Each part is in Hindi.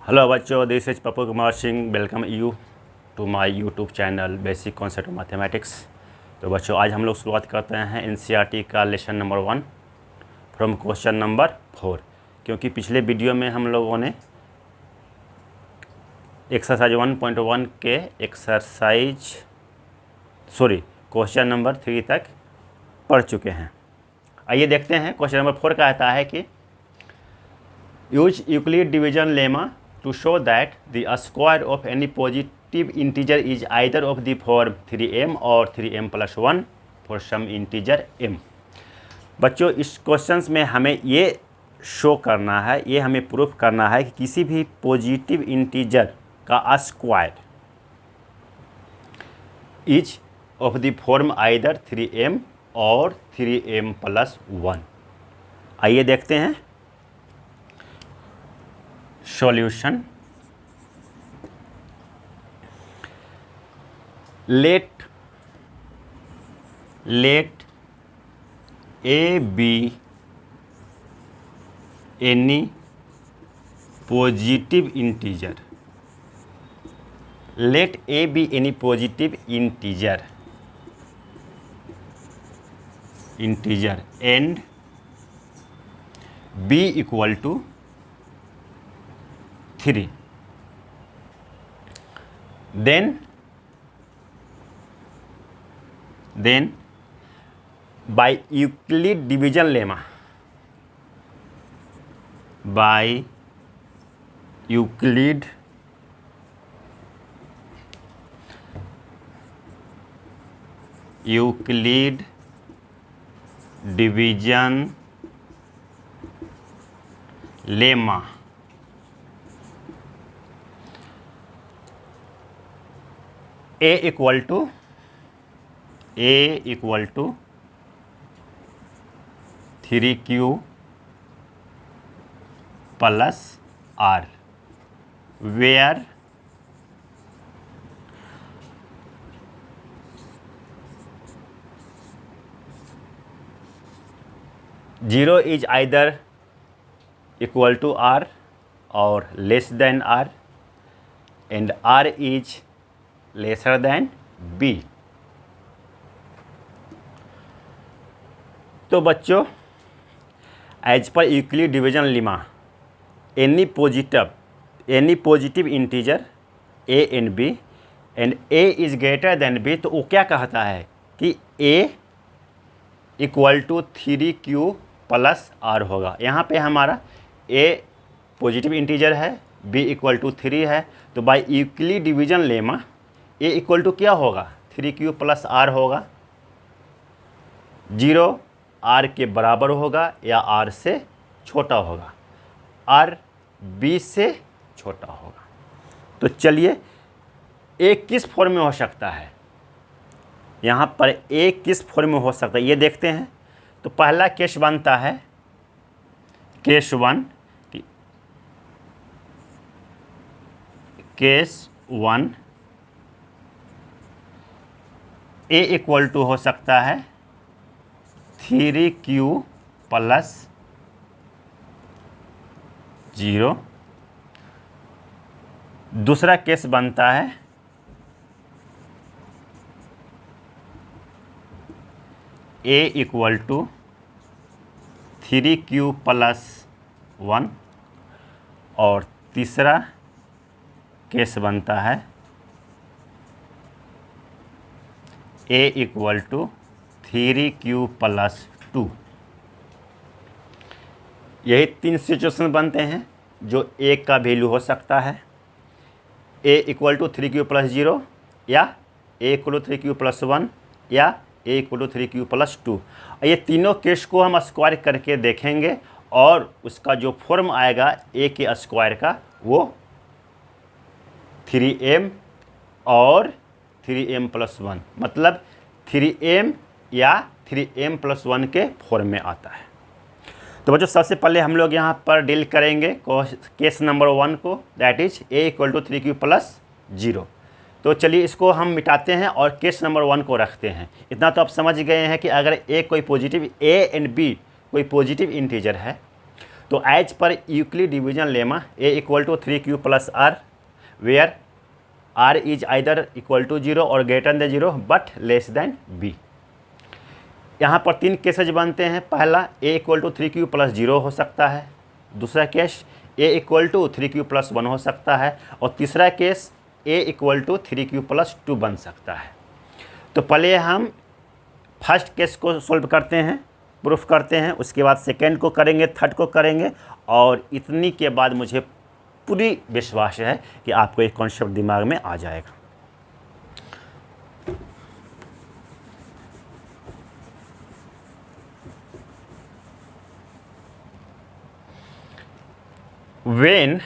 हेलो बच्चों, this is Pappu Kumar Singh. Welcome you to my YouTube channel basic concept of mathematics. तो बच्चों, आज हम लोग शुरुआत करते हैं एनसीईआरटी का lesson number 1 from question number 4। क्योंकि पिछले वीडियो में हम लोगों ने एक्सरसाइज 1.1 के क्वेश्चन नंबर 3 तक पढ़ चुके हैं। आइए देखते हैं। क्वेश्चन नंबर 4 कहता है कि use Euclid division lemma to show that the square of any positive integer is either of the form 3m or 3m plus 1 for some integer m। बच्चों, इस क्वेश्चंस में हमें ये शो करना है, ये हमें प्रूफ करना है कि किसी भी पॉजिटिव इंटीजर का square is of the form either 3m और 3m plus 1। आइए देखते हैं solution. Let A B any positive integer. Let A B any positive integer and B equal to 3। then by Euclid division lemma, by Euclid division lemma A equal to 3q plus r, where zero is either equal to r और less than r and r is lesser than b। तो बच्चों, एज पर Euclid division lemma any positive integer a and b and a is greater than b, तो वो क्या कहता है कि a equal to 3q plus r होगा। यहाँ पे हमारा a पॉजिटिव इंटीजर है, b इक्वल टू 3 है। तो by Euclid division lemma a equal to क्या होगा, 3q प्लस r होगा। 0 r के बराबर होगा या r से छोटा होगा, r b से छोटा होगा। तो चलिए a किस फॉर्म में हो सकता है, यहाँ पर a किस फॉर्म में हो सकता है ये देखते हैं। तो पहला केस बनता है केस 1 a इक्वल टू हो सकता है 3q प्लस 0। दूसरा केस बनता है a equal to 3q plus 1 और तीसरा केस बनता है a equal to 3q plus 2। यही 3 सिचुएशन बनते हैं जो a का वैल्यू हो सकता है a equal to 3q plus 0 या a equal to 3q plus 1 या a equal to 3q plus 2। ये तीनों केस को हम स्क्वायर करके देखेंगे और उसका जो फॉर्म आएगा a के स्क्वायर का वो 3m और 3m प्लस 1, मतलब 3m या 3m प्लस 1 के फॉर्म में आता है। तो बच्चों, सबसे पहले हम लोग यहाँ पर डील करेंगे केस नंबर 1 को, that is a equal to 3q plus 0। तो चलिए इसको हम मिटाते हैं और केस नंबर 1 को रखते हैं। इतना तो आप समझ गए हैं कि अगर a कोई पॉजिटिव a एंड b कोई पॉजिटिव इंटीजर है तो एज पर Euclid division lemma a equal to 3q plus r where r is either equal to 0 और greater than 0 but less than b। यहाँ पर 3 केसेज बनते हैं। पहला a equal to 3q plus 0 हो सकता है, दूसरा case a equal to 3q plus 1 हो सकता है, और तीसरा case a equal to 3q plus 2 बन सकता है। तो पहले हम फर्स्ट केस को सॉल्व करते हैं, प्रूफ करते हैं, उसके बाद सेकेंड को करेंगे, थर्ड को करेंगे, और इतनी के बाद मुझे पूरी विश्वास है कि आपको एक कॉन्सेप्ट दिमाग में आ जाएगा। when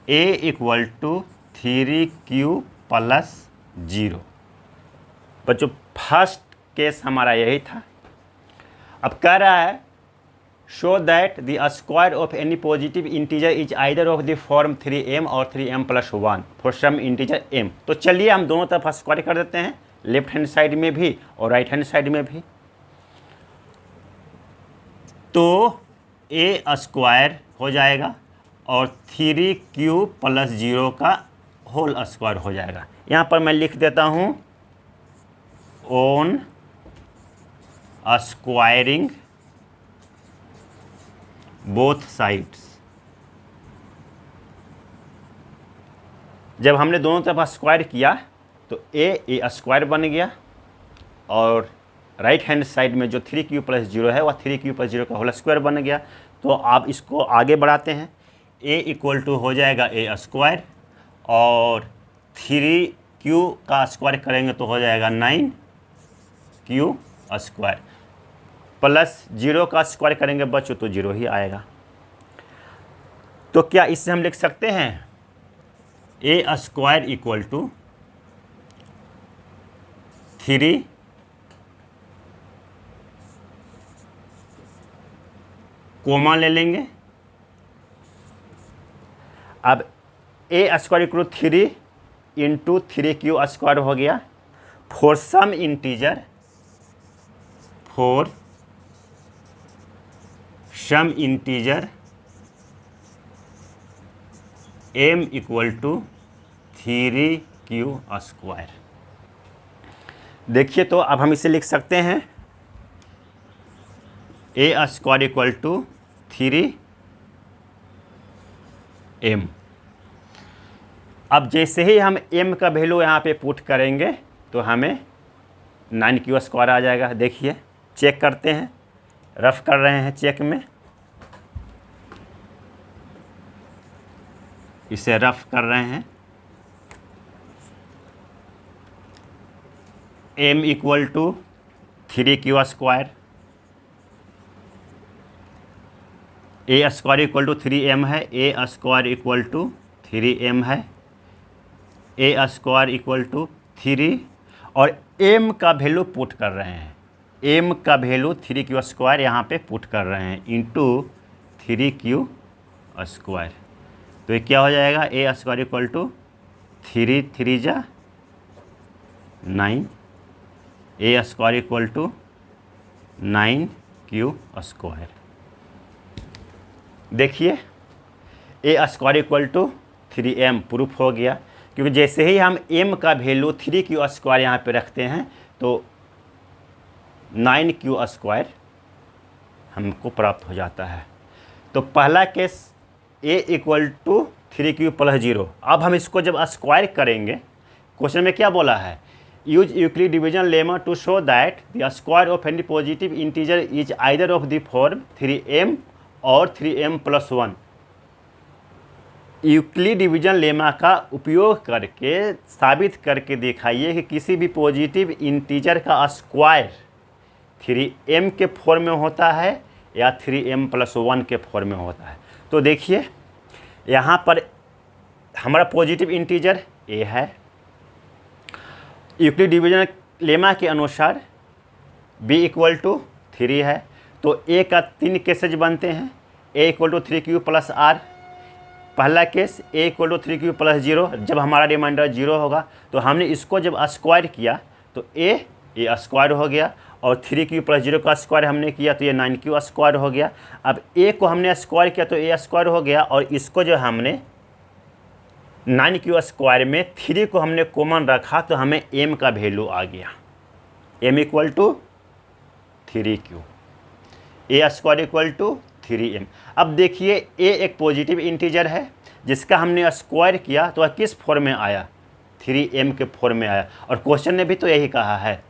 a equal to 3q plus 0, बच्चों फर्स्ट केस हमारा यही था। अब कह रहा है show that the square of any positive integer is either of the form 3m और 3m plus 1 for some integer m। तो चलिए हम दोनों तरफ स्क्वायर कर देते हैं, लेफ्ट हैंड साइड में भी और राइट हैंड साइड में भी। तो a स्क्वायर हो जाएगा और 3q प्लस 0 का होल स्क्वायर हो जाएगा। यहाँ पर मैं लिख देता हूँ ऑन स्क्वायरिंग बोथ साइड्स। जब हमने दोनों तरफ स्क्वायर किया तो ए स्क्वायर बन गया, और राइट हैंड साइड में जो 3q प्लस 0 है वह 3q प्लस 0 का होल स्क्वायर बन गया। तो आप इसको आगे बढ़ाते हैं, a इक्वल टू हो जाएगा a स्क्वायर, और 3q का स्क्वायर करेंगे तो हो जाएगा 9q स्क्वायर, प्लस 0 का स्क्वायर करेंगे बच्चों तो 0 ही आएगा। तो क्या इससे हम लिख सकते हैं a square equal to 3 comma ले लेंगे। अब a square equal 3 into 3q square हो गया for some integer, for some integer m equal to 3q square. देखिए तो अब हम इसे लिख सकते हैं a square equal to 3m। अब जैसे ही हम m का वैल्यू यहाँ पे पुट करेंगे तो हमें 9q स्क्वायर आ जाएगा। देखिए चेक करते हैं, रफ कर रहे हैं चेक में, इसे रफ कर रहे हैं। m equal to 3q square, a square equal to 3m है, a square equal to 3m है, a स्क्वायर इक्वल टू 3, और m का वैल्यू पुट कर रहे हैं, m का वैल्यू 3q स्क्वायर यहाँ पे पुट कर रहे हैं इंटू 3q स्क्वायर। तो ये क्या हो जाएगा, a स्क्वायर इक्वल टू 3 3 जा 9, a square equal to 9q square. देखिए a square equal to 3m proof हो गया, क्योंकि जैसे ही हम m का वैल्यू 3q स्क्वायर यहाँ पे रखते हैं तो 9q स्क्वायर हमको प्राप्त हो जाता है। तो पहला case a equal to 3q plus 0। अब हम इसको जब स्क्वायर करेंगे, क्वेश्चन में क्या बोला है, use Euclid division lemma to show that the square of any positive integer is either of the form 3m और 3m plus 1। Euclid division lemma का उपयोग करके साबित करके दिखाइए कि किसी भी पॉजिटिव इंटीजर का स्क्वायर 3m के फॉर्म में होता है या 3m प्लस 1 के फॉर्म में होता है। तो देखिए यहाँ पर हमारा पॉजिटिव इंटीजर a है, यूक्लिड डिवीजन लेमा के अनुसार b इक्वल टू 3 है, तो a का 3 केसेज बनते हैं, a equal to 3q plus r। पहला case a equal to 3q plus 0, जब हमारा रिमाइंडर 0 होगा तो हमने इसको जब स्क्वायर किया तो a स्क्वायर हो गया, और 3q प्लस 0 का स्क्वायर हमने किया तो ये 9q स्क्वायर हो गया। अब a को हमने स्क्वायर किया तो a स्क्वायर हो गया, और इसको जो हमने 9q स्क्वायर में 3 को हमने कॉमन रखा तो हमें m का वैल्यू आ गया, m equal to 3q, a square equal to 3m। अब देखिए a एक पॉजिटिव इंटीजर है जिसका हमने स्क्वायर किया तो वह किस फॉर्म में आया, 3m के फॉर्म में आया, और क्वेश्चन ने भी तो यही कहा है,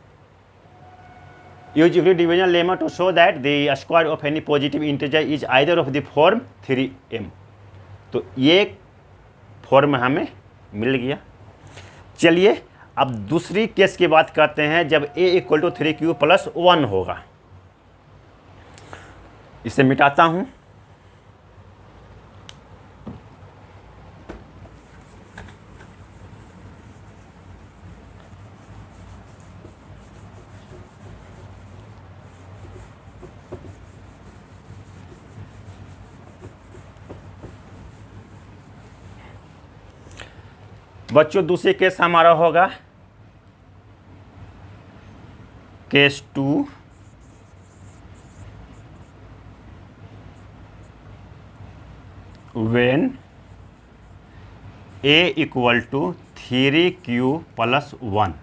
use Euclid division lemma to show that the square of any positive integer is either of the form 3m। तो ये फॉर्म हमें मिल गया। चलिए अब दूसरी केस की बात करते हैं जब a equal to 3q plus 1 होगा। इसे मिटाता हूं। बच्चों दूसरी केस हमारा होगा case 2, when a equal to 3q plus 1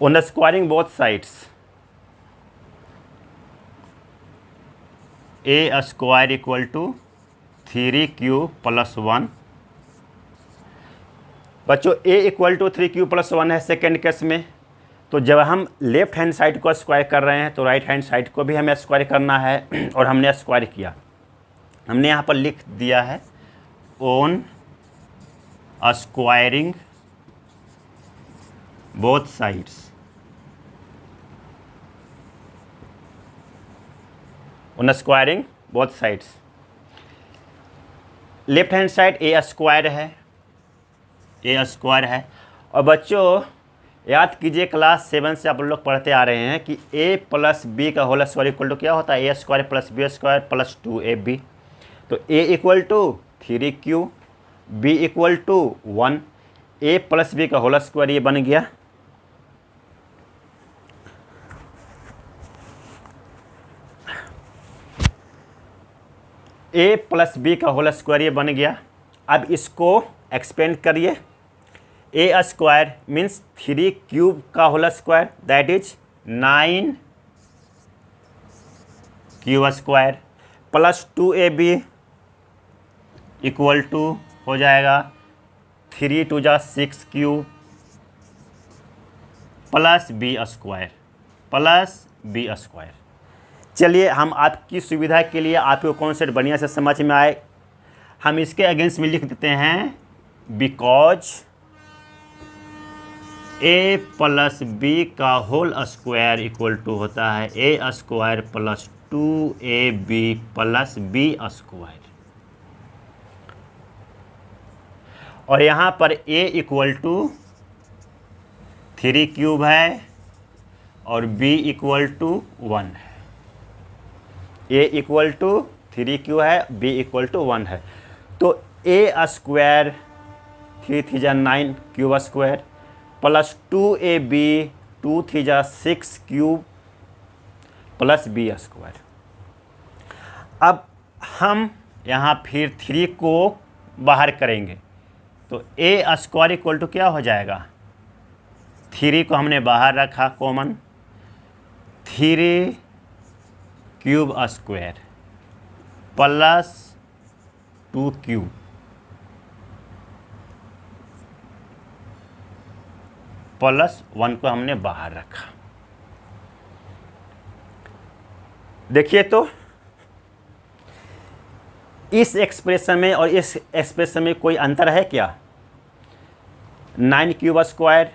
on squaring both sides, a square equal to 3q plus 1। बच्चों a equal to 3q plus 1 है सेकेंड केस में, तो जब हम लेफ्ट हैंड साइड को स्क्वायर कर रहे हैं तो राइट हैंड साइड को भी हमें स्क्वायर करना है, और हमने स्क्वायर किया। हमने यहाँ पर लिख दिया है on squaring both sides, on squaring both sides. Left hand side a square है, a स्क्वायर है, और बच्चों याद कीजिए क्लास 7 से आप लोग पढ़ते आ रहे हैं कि a प्लस बी का होल स्क्वायर इक्वल टू क्या होता है, a square plus b square plus 2ab। तो a equal to 3q, b equal to 1, a plus B का होल स्क्वायर ये बन गया। a प्लस बी का होल स्क्वायर ये बन गया। अब इसको एक्सपेंड करिए, a स्क्वायर मीन्स 3 क्यूब का whole square that is 9q square plus 2ab equal to हो जाएगा 3 2 जा 6q plus b square plus b square. चलिए हम आपकी सुविधा के लिए आपको कॉन्सेप्ट बढ़िया से समझ में आए, हम इसके अगेंस्ट में लिख देते हैं बिकॉज a प्लस बी का होल स्क्वायर इक्वल टू होता है a square plus 2ab plus b square, और यहाँ पर a इक्वल टू 3 क्यूब है और b इक्वल टू 1 है, a इक्वल टू 3 क्यूब है, b इक्वल टू 1 है। तो a स्क्वायर 3 3 जा 9 क्यूब स्क्वायर प्लस 2ab 2 3 जा 6 क्यूब प्लस b स्क्वायर। अब हम यहाँ फिर 3 को बाहर करेंगे तो a स्क्वायर इक्वल टू क्या हो जाएगा, 3 को हमने बाहर रखा common, 3 cube square plus 2 cube plus 1 को हमने बाहर रखा। देखिए तो इस एक्सप्रेशन में और इस एक्सप्रेशन में कोई अंतर है क्या, 9 क्यूब स्क्वायर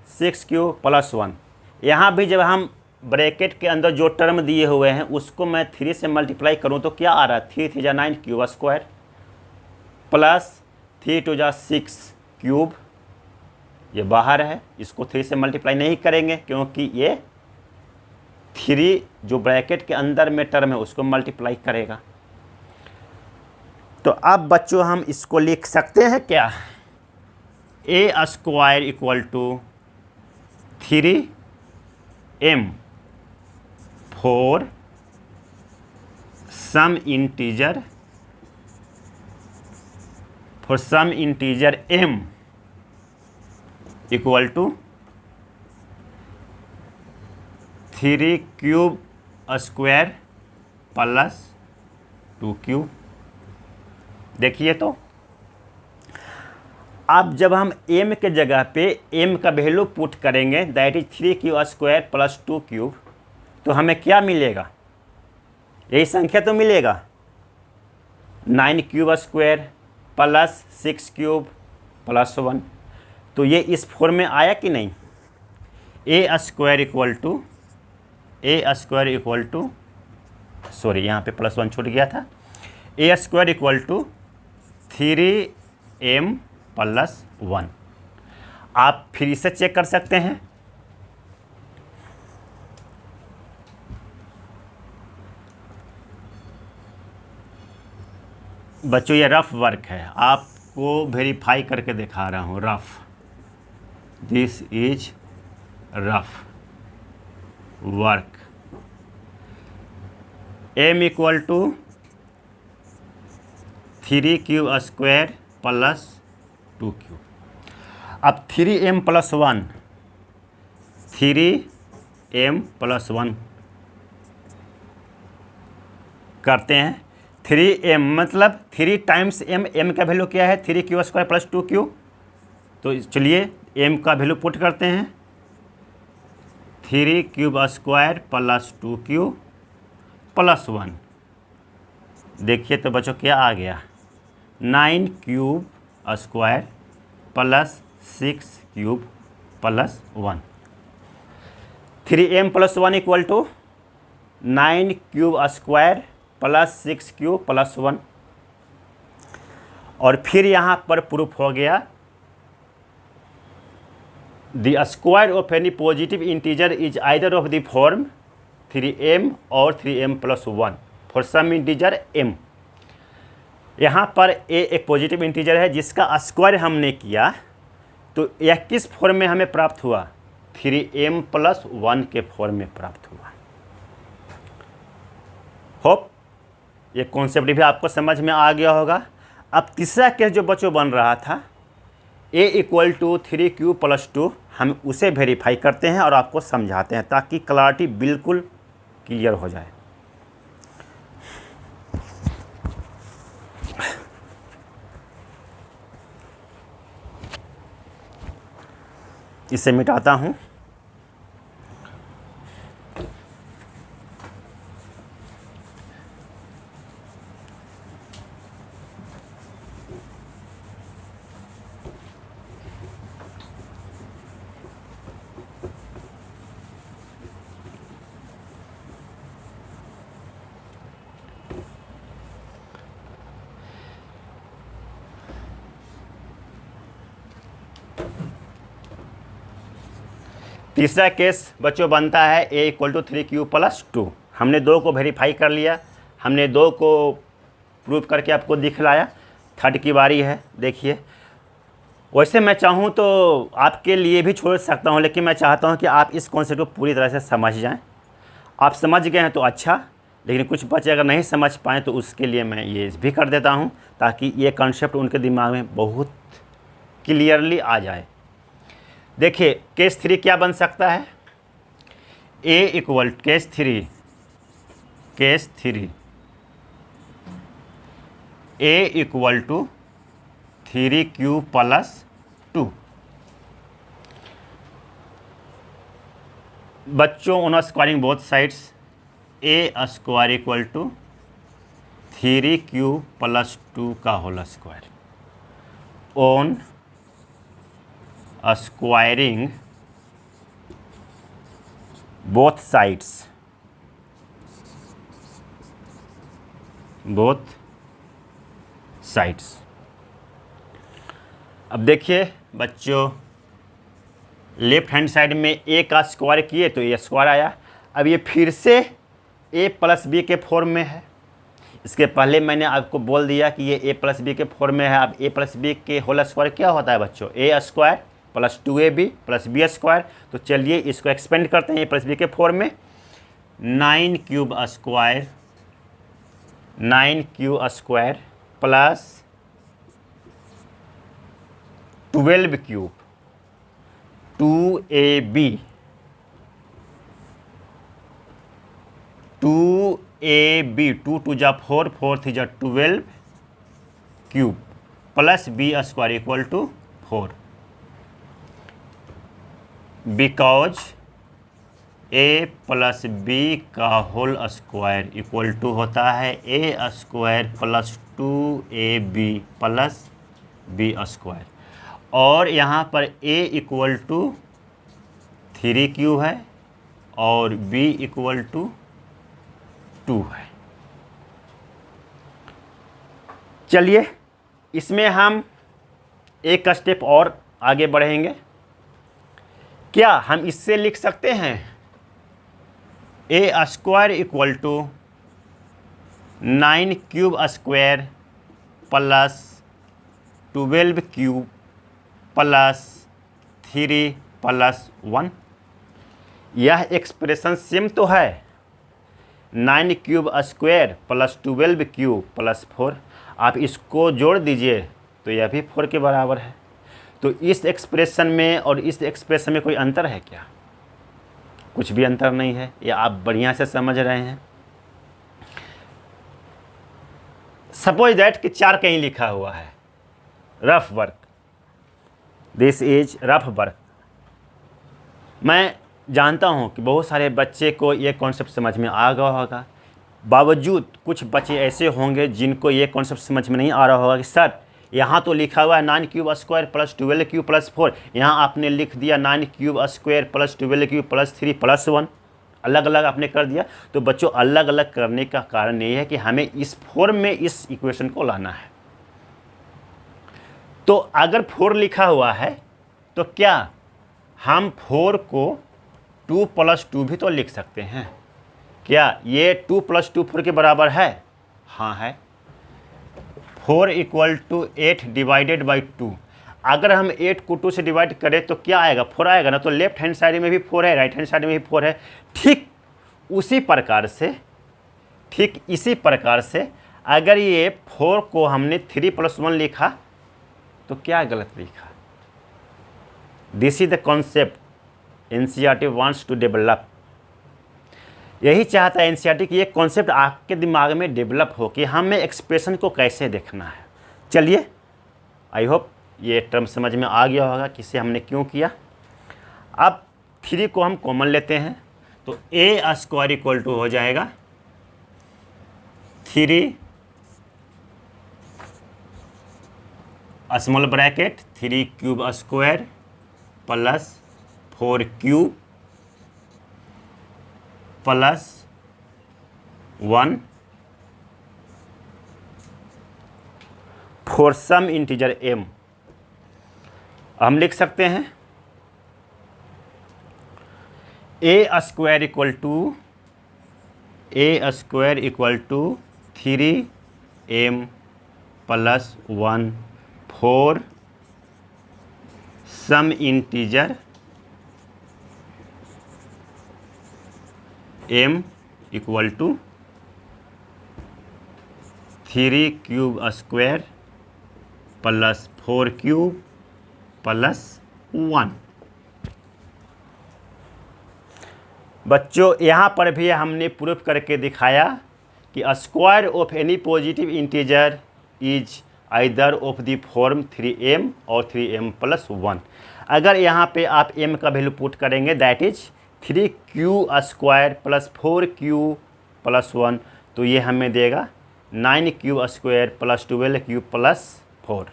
6 क्यूब प्लस 1। यहाँ भी जब हम ब्रैकेट के अंदर जो टर्म दिए हुए हैं उसको मैं 3 से मल्टीप्लाई करूँ तो क्या आ रहा है, 3 3 जा 9 क्यूब स्क्वायर प्लस 3 2 जा 6 क्यूब, ये बाहर है, इसको 3 से मल्टीप्लाई नहीं करेंगे क्योंकि ये 3 जो ब्रैकेट के अंदर में टर्म है उसको मल्टीप्लाई करेगा। तो अब बच्चों हम इसको लिख सकते हैं क्या, a square equal to 3m for some integer m equal to 3 cube square plus 2 cube. देखिए तो अब जब हम m के जगह पे m का वैल्यू पुट करेंगे that is 3 cube square plus 2 cube, तो हमें क्या मिलेगा? यही संख्या तो मिलेगा, 9 cube square plus 6 cube plus 1। तो ये इस फॉर्म में आया कि नहीं? A square equal to sorry यहाँ पे प्लस 1 छूट गया था। A square equal to 3m plus 1। आप फिर से चेक कर सकते हैं। बच्चों ये रफ वर्क है, आपको वेरीफाई करके दिखा रहा हूँ। Rough, this is rough work. m equal to 3 cube square plus 2 cube. अब 3m प्लस 1, 3m प्लस 1 करते हैं। 3m मतलब 3 टाइम्स m का वैल्यू क्या है? 3 क्यू स्क्वायर प्लस 2 क्यू। तो चलिए m का वैल्यू पुट करते हैं, 3 cube square plus 2 q plus 1। देखिए तो बच्चों क्या आ गया? 9 cube square plus 6 cube plus 1। 3m plus 1 equal to 9 cube square plus 6 cube plus 1। और फिर यहाँ पर प्रूफ हो गया, the square of any positive integer is either of the form 3m और 3m plus 1 for some integer m। यहाँ पर a एक पॉजिटिव इंटीजर है जिसका स्क्वायर हमने किया, तो यह किस फॉर्म में हमें प्राप्त हुआ? 3m प्लस 1 के फॉर्म में प्राप्त हुआ। होप ये कॉन्सेप्ट भी आपको समझ में आ गया होगा। अब तीसरा केस जो बच्चों बन रहा था, a equal to 3 q plus 2, हम उसे वेरीफाई करते हैं और आपको समझाते हैं ताकि क्लैरिटी बिल्कुल क्लियर हो जाए। इसे मिटाता हूँ। तीसरा केस बच्चों बनता है a equal to 3 q plus 2। हमने 2 को वेरीफाई कर लिया, हमने 2 को प्रूव करके आपको दिखलाया। थर्ड की बारी है। देखिए वैसे मैं चाहूँ तो आपके लिए भी छोड़ सकता हूँ, लेकिन मैं चाहता हूँ कि आप इस कॉन्सेप्ट को पूरी तरह से समझ जाएं। आप समझ गए हैं तो अच्छा, लेकिन कुछ बच्चे अगर नहीं समझ पाएँ तो उसके लिए मैं ये भी कर देता हूँ ताकि ये कॉन्सेप्ट उनके दिमाग में बहुत क्लियरली आ जाए। देखिए केस 3 क्या बन सकता है? a equal case 3 a equal to 3 q plus 2। बच्चों on squaring both sides, a square equal to 3 q plus 2 का whole square on squaring both sides. अब देखिए बच्चों लेफ्ट हैंड साइड में a का स्क्वायर किए तो a स्क्वायर आया। अब ये फिर से a प्लस बी के फॉर्म में है। इसके पहले मैंने आपको बोल दिया कि ये a प्लस बी के फॉर्म में है। अब a प्लस बी के होल स्क्वायर क्या होता है बच्चों? a square plus 2ab plus b square. तो चलिए इसको एक्सपेंड करते हैं a प्लस बी के फॉर्म में। 9 cube square plus 12 cube 2ab 2 टू जा 4 4 थी जा 12 cube plus b square equal to 4 because a plus b का होल स्क्वायर इक्वल टू होता है a square plus 2ab plus b square, और यहाँ पर a इक्वल टू 3q है और b इक्वल टू 2 है। चलिए इसमें हम एक स्टेप और आगे बढ़ेंगे। क्या हम इससे लिख सकते हैं a square equal to 9 cube square plus 12 cube plus 3 plus 1। यह एक्सप्रेशन सेम तो है, 9 cube square plus 12 cube plus 4। आप इसको जोड़ दीजिए तो यह भी 4 के बराबर है। तो इस एक्सप्रेशन में और इस एक्सप्रेशन में कोई अंतर है क्या? कुछ भी अंतर नहीं है, ये आप बढ़िया से समझ रहे हैं। सपोज दैट कि 4 कहीं लिखा हुआ है, rough work, this is rough work. मैं जानता हूँ कि बहुत सारे बच्चे को ये कॉन्सेप्ट समझ में आ गया होगा, बावजूद कुछ बच्चे ऐसे होंगे जिनको ये कॉन्सेप्ट समझ में नहीं आ रहा होगा कि सर यहाँ तो लिखा हुआ है 9 cube square plus 12 cube plus 4, यहाँ आपने लिख दिया 9 cube square plus 12 cube plus 3 plus 1, अलग अलग आपने कर दिया। तो बच्चों अलग अलग करने का कारण ये है कि हमें इस फॉर्म में इस इक्वेशन को लाना है। तो अगर 4 लिखा हुआ है तो क्या हम 4 को 2 प्लस 2 भी तो लिख सकते हैं? क्या ये 2 प्लस 2 4 के बराबर है? हाँ है। 4 इक्वल टू 8 डिवाइडेड बाई 2। अगर हम 8 को 2 से डिवाइड करें तो क्या आएगा? 4 आएगा ना। तो लेफ्ट हैंड साइड में भी 4 है, राइट हैंड साइड में भी 4 है। ठीक इसी प्रकार से अगर ये 4 को हमने 3 प्लस 1 लिखा तो क्या गलत लिखा? This is the concept NCERT wants to develop. यही चाहता है एनसीईआरटी कि ये कॉन्सेप्ट आपके दिमाग में डेवलप हो कि हमें एक्सप्रेशन को कैसे देखना है। चलिए, आई होप ये टर्म समझ में आ गया होगा कि इसे हमने क्यों किया। अब 3 को हम कॉमन लेते हैं तो a स्क्वायर इक्वल टू हो जाएगा 3 small bracket 3 cube square plus 4 cube plus 1 for some integer m। हम लिख सकते हैं a square equal to 3m plus 1 for some integer m equal to 3 cube square plus 4 cube plus 1। बच्चों यहाँ पर भी हमने प्रूफ करके दिखाया कि square of any positive integer is either of the form 3m और 3m प्लस 1। अगर यहाँ पे आप m का वैल्यू पुट करेंगे that is 3q square plus 4q plus 1, तो ये हमें देगा 9q square plus 12q plus 4।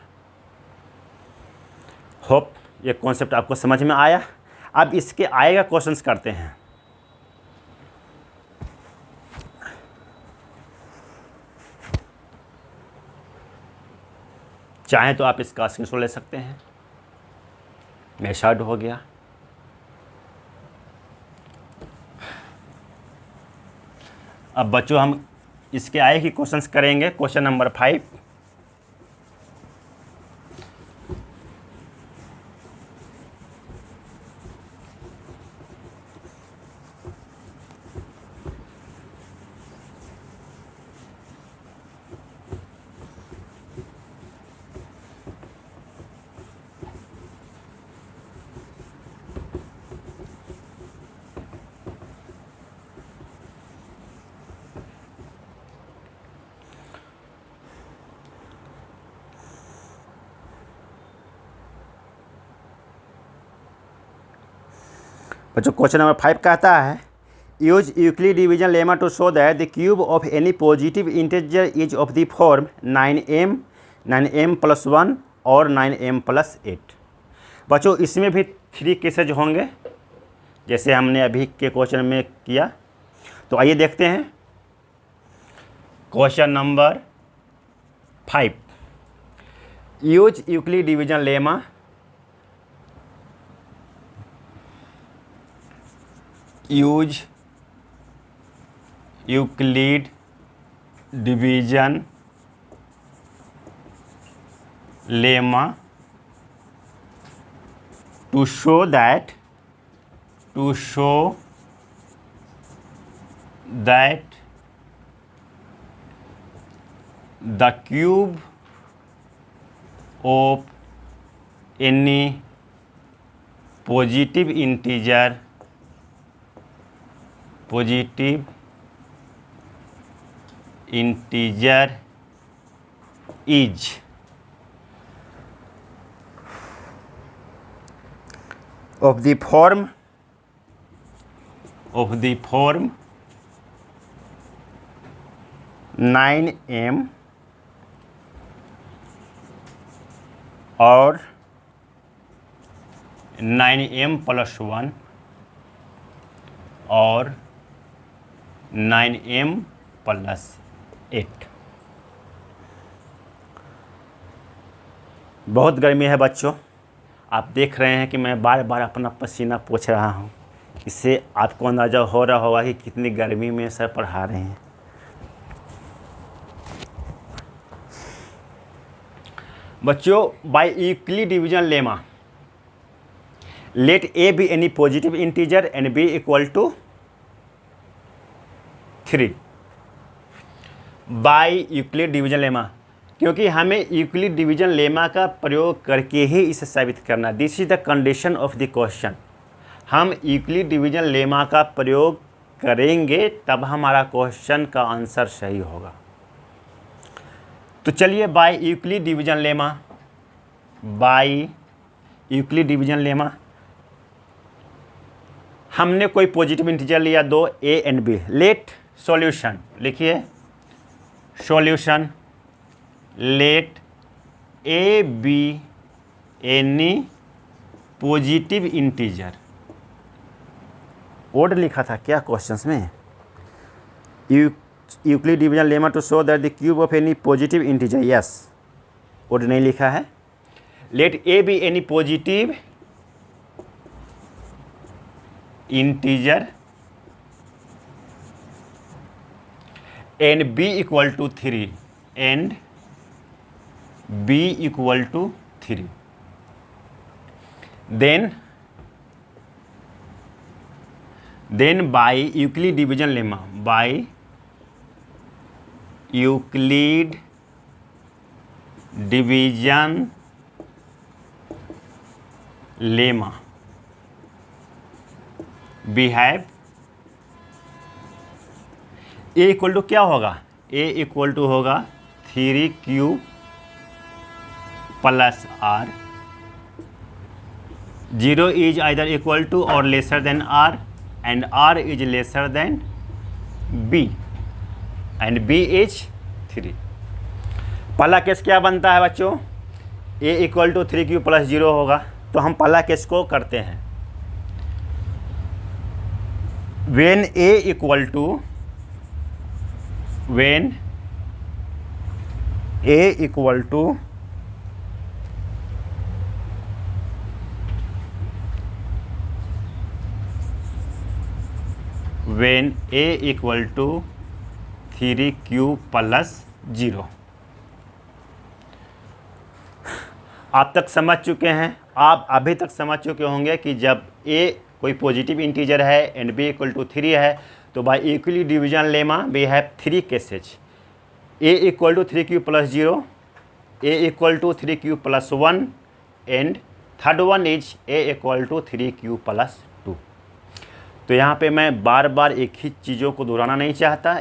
Hope ये कॉन्सेप्ट आपको समझ में आया। अब इसके आएगा क्वेश्चंस करते हैं। चाहे तो आप इसका स्क्रीनशॉट ले सकते हैं। मैं शॉर्ट हो गया। अब बच्चों हम इसके आए ही क्वेश्चंस करेंगे। क्वेश्चन नंबर 5, बच्चों क्वेश्चन नंबर 5 कहता है use Euclid division lemma to show that the cube of any positive integer is of the form 9m plus 1 और 9m प्लस 8। बच्चों इसमें भी 3 केसेज होंगे जैसे हमने अभी के क्वेश्चन में किया। तो आइए देखते हैं question number 5। Use Euclid division lemma use Euclid division lemma to show that the cube of any positive integer is of the form 9m और 9m प्लस 1 और 9m प्लस 8। बहुत गर्मी है बच्चों, आप देख रहे हैं कि मैं बार बार अपना पसीना पोंछ रहा हूँ। इससे आपको अंदाज़ा हो रहा होगा कि कितनी गर्मी में सर पढ़ा रहे हैं। बच्चों by Euclid division lemma let A B any positive integer and B equal to 3 by Euclid division lemma, क्योंकि हमें यूक्लिड डिवीजन लेमा का प्रयोग करके ही इसे साबित करना। This is the condition of the question. हम यूक्लिड डिवीजन लेमा का प्रयोग करेंगे तब हमारा क्वेश्चन का आंसर सही होगा। तो चलिए बाय यूक्लिड डिवीजन लेमा हमने कोई पॉजिटिव इंटीजर लिया 2 a and b। Let solution लिखिए, solution let A B any positive integer. Odd लिखा था क्या क्वेश्चंस में? Euclid division lemma to show that the cube of any positive integer. Yes, odd नहीं लिखा है। Let A B any positive integer and B equal to 3 and b equal to 3, then by Euclid division lemma, we have a equal to क्या होगा? a इक्वल टू होगा 3q plus r। 0 is either equal to और lesser than r and r is lesser than b and b is 3। पहला केस क्या बनता है बच्चों? a equal to 3q plus 0 होगा। तो हम पहला केस को करते हैं। when a equal to when a equal to 3q plus 0। आप तक समझ चुके हैं, आप अभी तक समझ चुके होंगे कि जब a कोई पॉजिटिव इंटीजर है एंड b इक्वल टू 3 है तो by Euclid division lemma we have 3 cases. a equal to 3q plus 0, a equal to 3q plus 1 and third one is a equal to 3q plus 2। तो यहाँ पे मैं बार बार एक ही चीज़ों को दोहराना नहीं चाहता।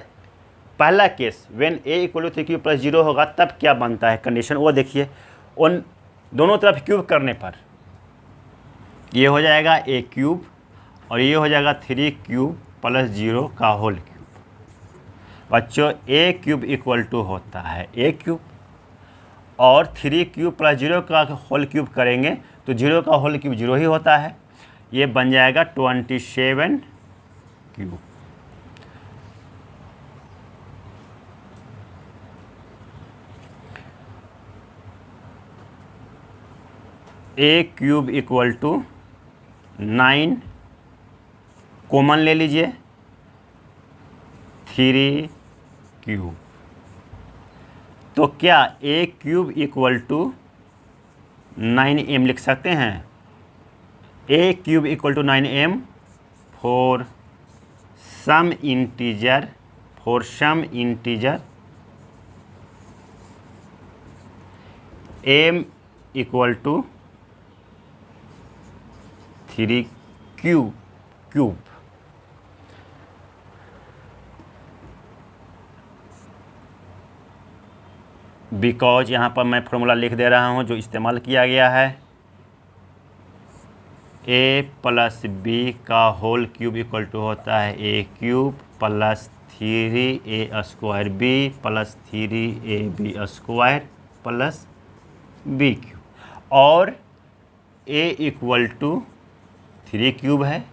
पहला case when a equal to 3q plus 0 होगा तब क्या बनता है कंडीशन, वो देखिए। उन दोनों तरफ क्यूब करने पर ये हो जाएगा a क्यूब। और ये हो जाएगा 3 क्यूब प्लस 0 का होल क्यूब। बच्चों ए क्यूब इक्वल टू होता है ए क्यूब, और 3 क्यूब प्लस 0 का होल क्यूब करेंगे तो 0 का होल क्यूब 0 ही होता है। ये बन जाएगा 27 cube. A cube equal to 9, common ले लीजिए 3 क्यूब। तो क्या ए क्यूब इक्वल टू 9m लिख सकते हैं? A cube equal to 9m for some integer m equal to 3 cube. Because यहाँ पर मैं फॉर्मूला लिख दे रहा हूँ जो इस्तेमाल किया गया है। a प्लस बी का होल क्यूब इक्वल टू होता है A cube plus 3a square B plus 3ab square plus B cube, और a इक्वल टू 3 क्यूब है,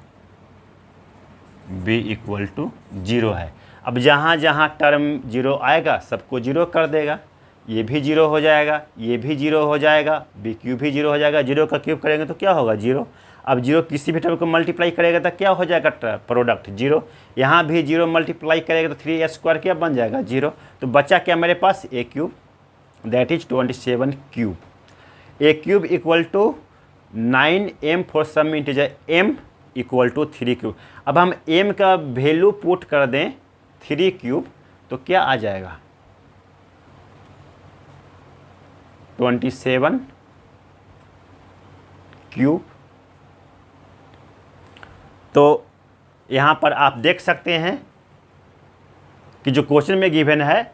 b इक्वल टू 0 है। अब जहाँ जहाँ टर्म 0 आएगा सबको 0 कर देगा। ये भी 0 हो जाएगा, ये भी 0 हो जाएगा, बी क्यूब भी 0 हो जाएगा। 0 का क्यूब करेंगे तो क्या होगा? 0। अब 0 किसी भी टर्म को मल्टीप्लाई करेगा तो क्या हो जाएगा? प्रोडक्ट 0। यहाँ भी 0 मल्टीप्लाई करेगा तो 3a स्क्वायर क्या बन जाएगा? 0। तो बचा क्या मेरे पास? A cube, that is 27 cube. A cube equal to 9m for some integer m equal to 3 cube. अब हम m का वैल्यू पुट कर दें 3 क्यूब तो क्या आ जाएगा? 27 क्यूब। तो यहाँ पर आप देख सकते हैं कि जो क्वेश्चन में गिवन है,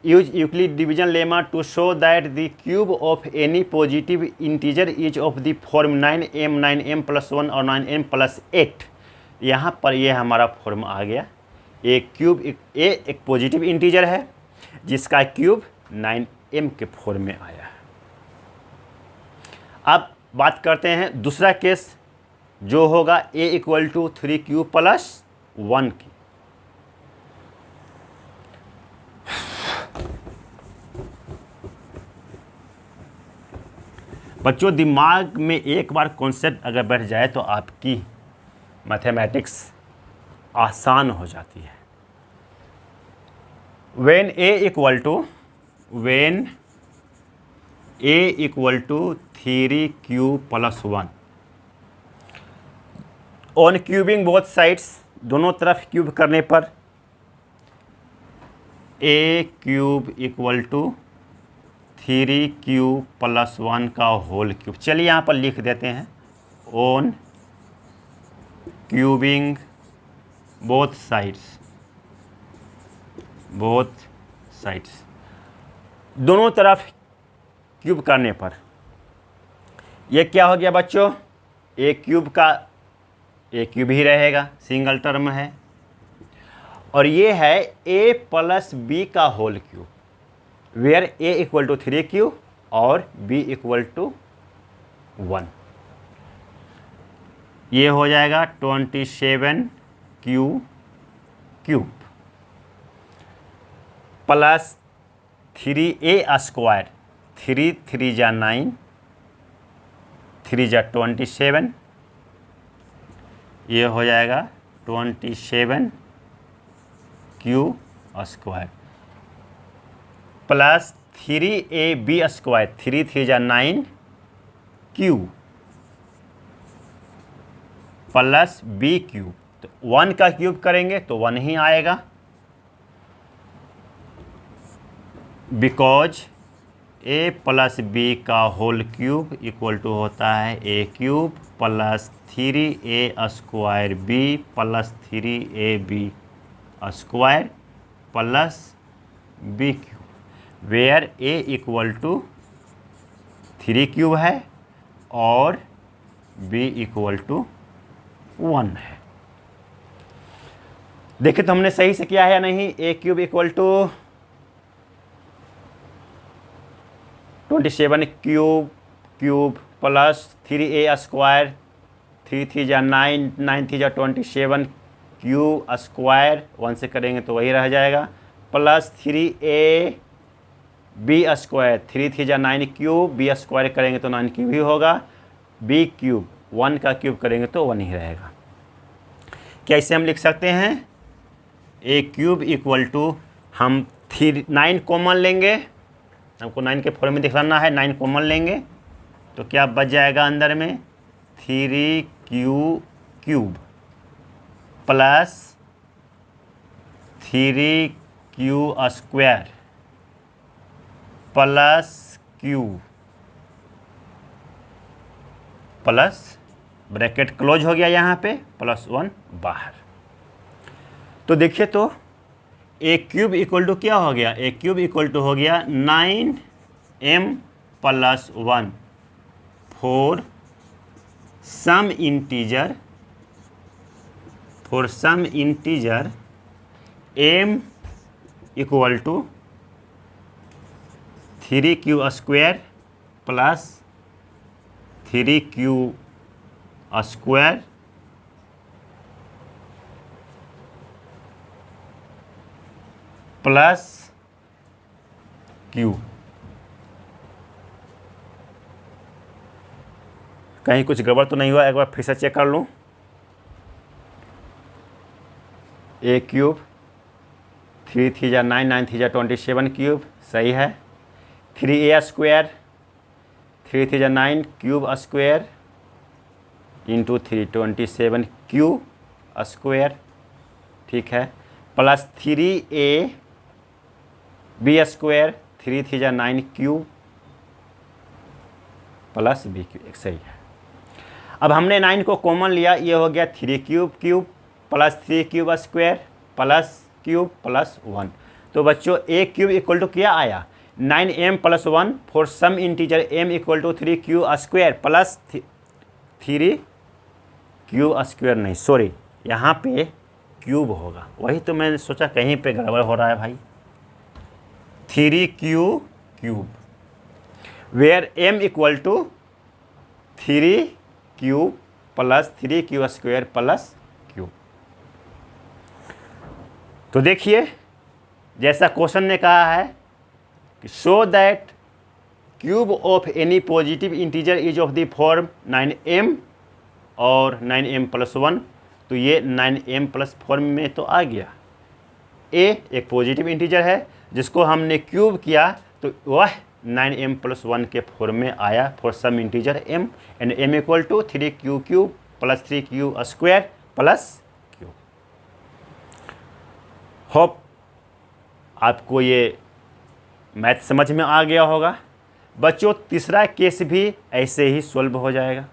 use Euclid division lemma to show that the cube of any positive integer is of the form 9m plus 1 और 9m प्लस 8। यहाँ पर ये हमारा फॉर्म आ गया। ए क्यूब एक पॉजिटिव इंटीजर है जिसका क्यूब 9m के फॉर्म में आया है। अब बात करते हैं दूसरा केस जो होगा a equal to 3 cube plus 1 की। बच्चों दिमाग में एक बार कॉन्सेप्ट अगर बैठ जाए तो आपकी मैथमेटिक्स आसान हो जाती है। when a equal to 3 cube plus 1, on cubing both sides, दोनों तरफ क्यूब करने पर a cube equal to 3 cube plus 1 का होल क्यूब। चलिए यहाँ पर लिख देते हैं ऑन क्यूबिंग बोथ साइड्स, दोनों तरफ क्यूब करने पर ये क्या हो गया बच्चों? ए क्यूब ही रहेगा, सिंगल टर्म है, और ये है a प्लस बी का whole cube, where a equal to 3 cube और b इक्वल टू 1। ये हो जाएगा 27 क्यूब प्लस 3a स्क्वायर, 3 3 जा 9, 3 जा 27, ये हो जाएगा 27 cube square plus 3ab square, 3 3 जा 9 क्यूब प्लस b क्यूब। तो 1 का क्यूब करेंगे तो 1 ही आएगा, बिकॉज a प्लस बी का होल क्यूब इक्वल टू होता है a cube plus 3a square b plus 3ab square plus b cube, where a equal to 3 cube है और b इक्वल टू 1 है। देखिए तो हमने सही से किया है या नहीं। A cube equal to 27 cube plus 3a square, 3 3 जा 9, 9 3 जा 27 क्यू स्क्वायर, 1 से करेंगे तो वही रह जाएगा, प्लस 3a बी स्क्वायर, 3 3 जा 9 क्यूब, बी स्क्वायर करेंगे तो 9 क्यूब ही होगा, बी क्यूब 1 का क्यूब करेंगे तो 1 ही रहेगा। क्या इसे हम लिख सकते हैं? ए क्यूब इक्वल टू हम 9 कॉमन लेंगे, हमको 9 के फॉर्म में दिखाना है, 9 कॉमन लेंगे तो क्या बच जाएगा अंदर में 3q cube plus 3q square plus q plus bracket close हो गया यहाँ पे, प्लस 1 बाहर। तो देखिए तो ए क्यूब इक्वल टू क्या हो गया? ए क्यूब इक्वल टू हो गया 9m plus 1 for some integer m equal to 3q square plus 3q square plus q। कहीं कुछ गड़बड़ तो नहीं हुआ? एक बार फिर से चेक कर लूँ। ए क्यूब 3 3 जा 9, 9 3 जा 27 क्यूब सही है, 3a स्क्वायर 3 3 जा 9 cube square into 327 Q square, ठीक है, प्लस 3a बी स्क्वायर 3 3 जा 9 क्यूब प्लस बी क्यूब, सही है। अब हमने 9 को कॉमन लिया, ये हो गया 3 cube plus 3 cube square plus cube plus 1। तो बच्चों ए क्यूब इक्वल टू क्या आया? 9m plus 1 for some integer m equal to 3q square plus 3q square, नहीं सॉरी यहाँ पे क्यूब होगा, वही तो मैंने सोचा कहीं पे गड़बड़ हो रहा है भाई। 3q cube where m equal to 3q plus 3q square plus q। तो देखिए जैसा क्वेश्चन ने कहा है कि show that cube of any positive integer is of the form 9m और 9m प्लस 1, तो ये 9m प्लस फॉर्म में तो आ गया। a एक पॉजिटिव इंटीजर है जिसको हमने क्यूब किया तो वह 9m प्लस 1 के फॉर्म में आया for some integer m and m equal to 3q cube plus 3q square plus q। Hope आपको ये मैथ समझ में आ गया होगा। बच्चों तीसरा केस भी ऐसे ही सॉल्व हो जाएगा,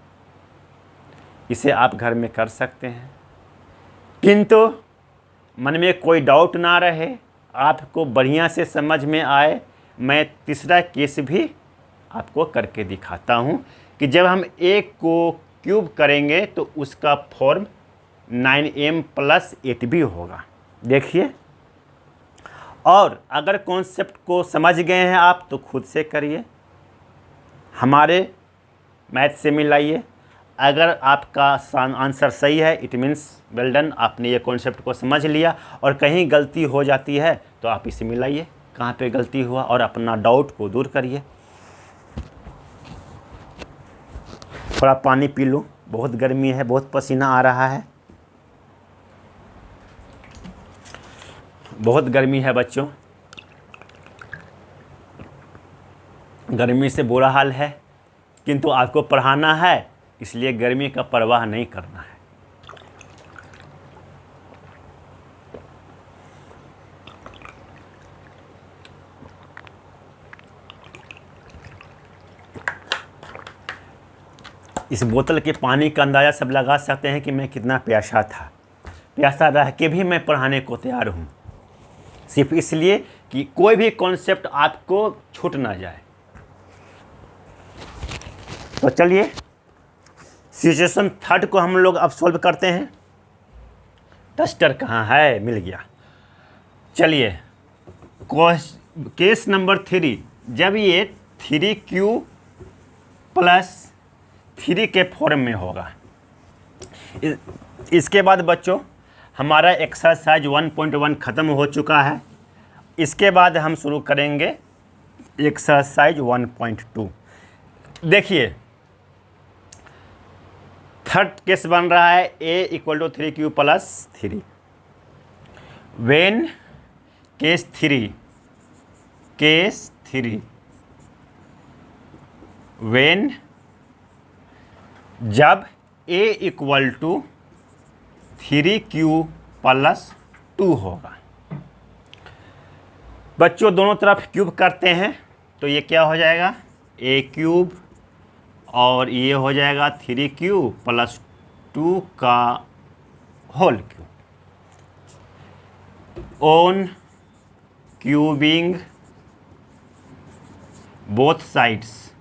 इसे आप घर में कर सकते हैं, किंतु मन में कोई डाउट ना रहे, आपको बढ़िया से समझ में आए, मैं तीसरा केस भी आपको करके दिखाता हूँ कि जब हम एक को क्यूब करेंगे तो उसका फॉर्म 9m प्लस 8 भी होगा। देखिए, और अगर कॉन्सेप्ट को समझ गए हैं आप तो खुद से करिए, हमारे मैथ से मिलाइए। अगर आपका आंसर सही है इट मीन्स वेल डन, आपने ये कॉन्सेप्ट को समझ लिया, और कहीं गलती हो जाती है तो आप इसे मिलाइए कहाँ पे गलती हुआ और अपना डाउट को दूर करिए। थोड़ा पानी पी लूँ, बहुत गर्मी है, बहुत पसीना आ रहा है, बहुत गर्मी है बच्चों, गर्मी से बुरा हाल है, किंतु आपको पढ़ाना है इसलिए गर्मी का परवाह नहीं करना है। इस बोतल के पानी का अंदाज़ा सब लगा सकते हैं कि मैं कितना प्यासा था। प्यासा रह के भी मैं पढ़ाने को तैयार हूँ, सिर्फ इसलिए कि कोई भी कॉन्सेप्ट आपको छूट ना जाए। तो चलिए सिचुएशन थर्ड को हम लोग अब सॉल्व करते हैं। डस्टर कहाँ है, मिल गया। चलिए केस नंबर 3, जब ये 3Q प्लस 3 के फॉर्म में होगा। इसके बाद बच्चों हमारा एक्सरसाइज 1.1 ख़त्म हो चुका है। इसके बाद हम शुरू करेंगे एक्सरसाइज 1.2। देखिए थर्ड केस बन रहा है a = 3Q + 3 when case 3 when जब a = 3Q + 2 होगा। बच्चों दोनों तरफ क्यूब करते हैं तो ये क्या हो जाएगा, a³ और ये हो जाएगा 3Q + 2 का whole cube. On cubing both sides,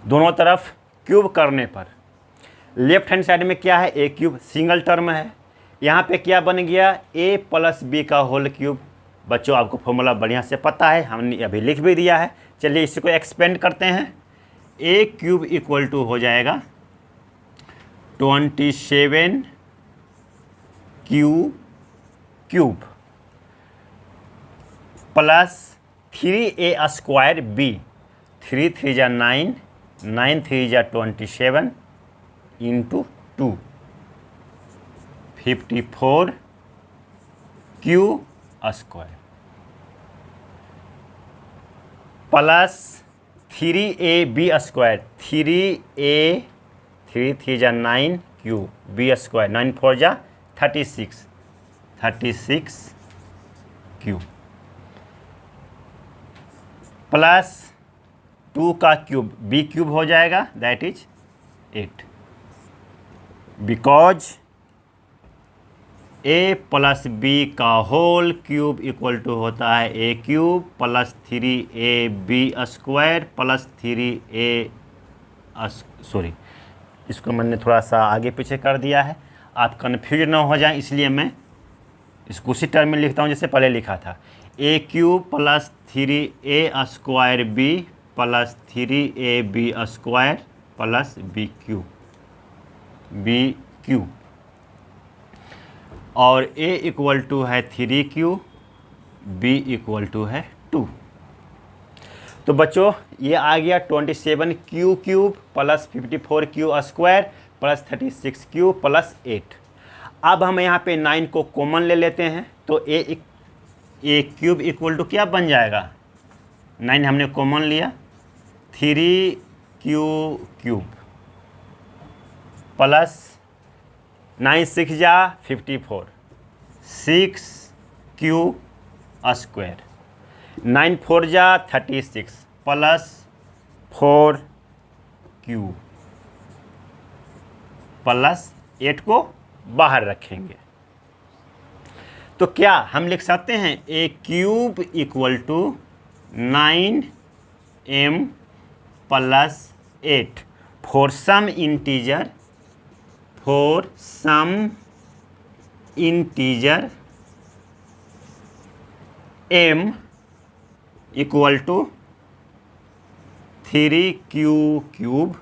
दोनों तरफ क्यूब करने पर लेफ्ट हैंड साइड में क्या है, a³ सिंगल टर्म है। यहाँ पे क्या बन गया, a + b का होल क्यूब। बच्चों आपको फॉर्मूला बढ़िया से पता है, हमने अभी लिख भी दिया है। चलिए इसको एक्सपेंड करते हैं। a³ = हो जाएगा 27Q³ प्लस 3a² 3 3 जा 9, 9 3 जा 27 इंटू 2 54Q² प्लस 3ab², 3 3 जा 9Q b², 9 4 जा 36Q प्लस 2 का क्यूब b³ हो जाएगा, that is 8, because a + b का होल क्यूब इक्वल टू होता है a³ + 3ab² plus 3a, sorry इसको मैंने थोड़ा सा आगे पीछे कर दिया है, आप कन्फ्यूज ना हो जाए इसलिए मैं इसको उसी टर्म में लिखता हूँ जैसे पहले लिखा था। a³ + 3a² plus 3ab² plus bq और a = है 3Q, b = 2। तो बच्चों ये आ गया 27Q³ plus 54Q² plus 36Q plus 8। अब हम यहाँ पे 9 को कॉमन ले लेते हैं तो a³ = क्या बन जाएगा, 9 हमने कॉमन लिया, 3Q³ प्लस 9 6 जा 54, 6Q², 9 4 जा 36 प्लस 4Q प्लस 8 को बाहर रखेंगे तो क्या हम लिख सकते हैं a³ = 9m + 8 for some integer m = 3Q³,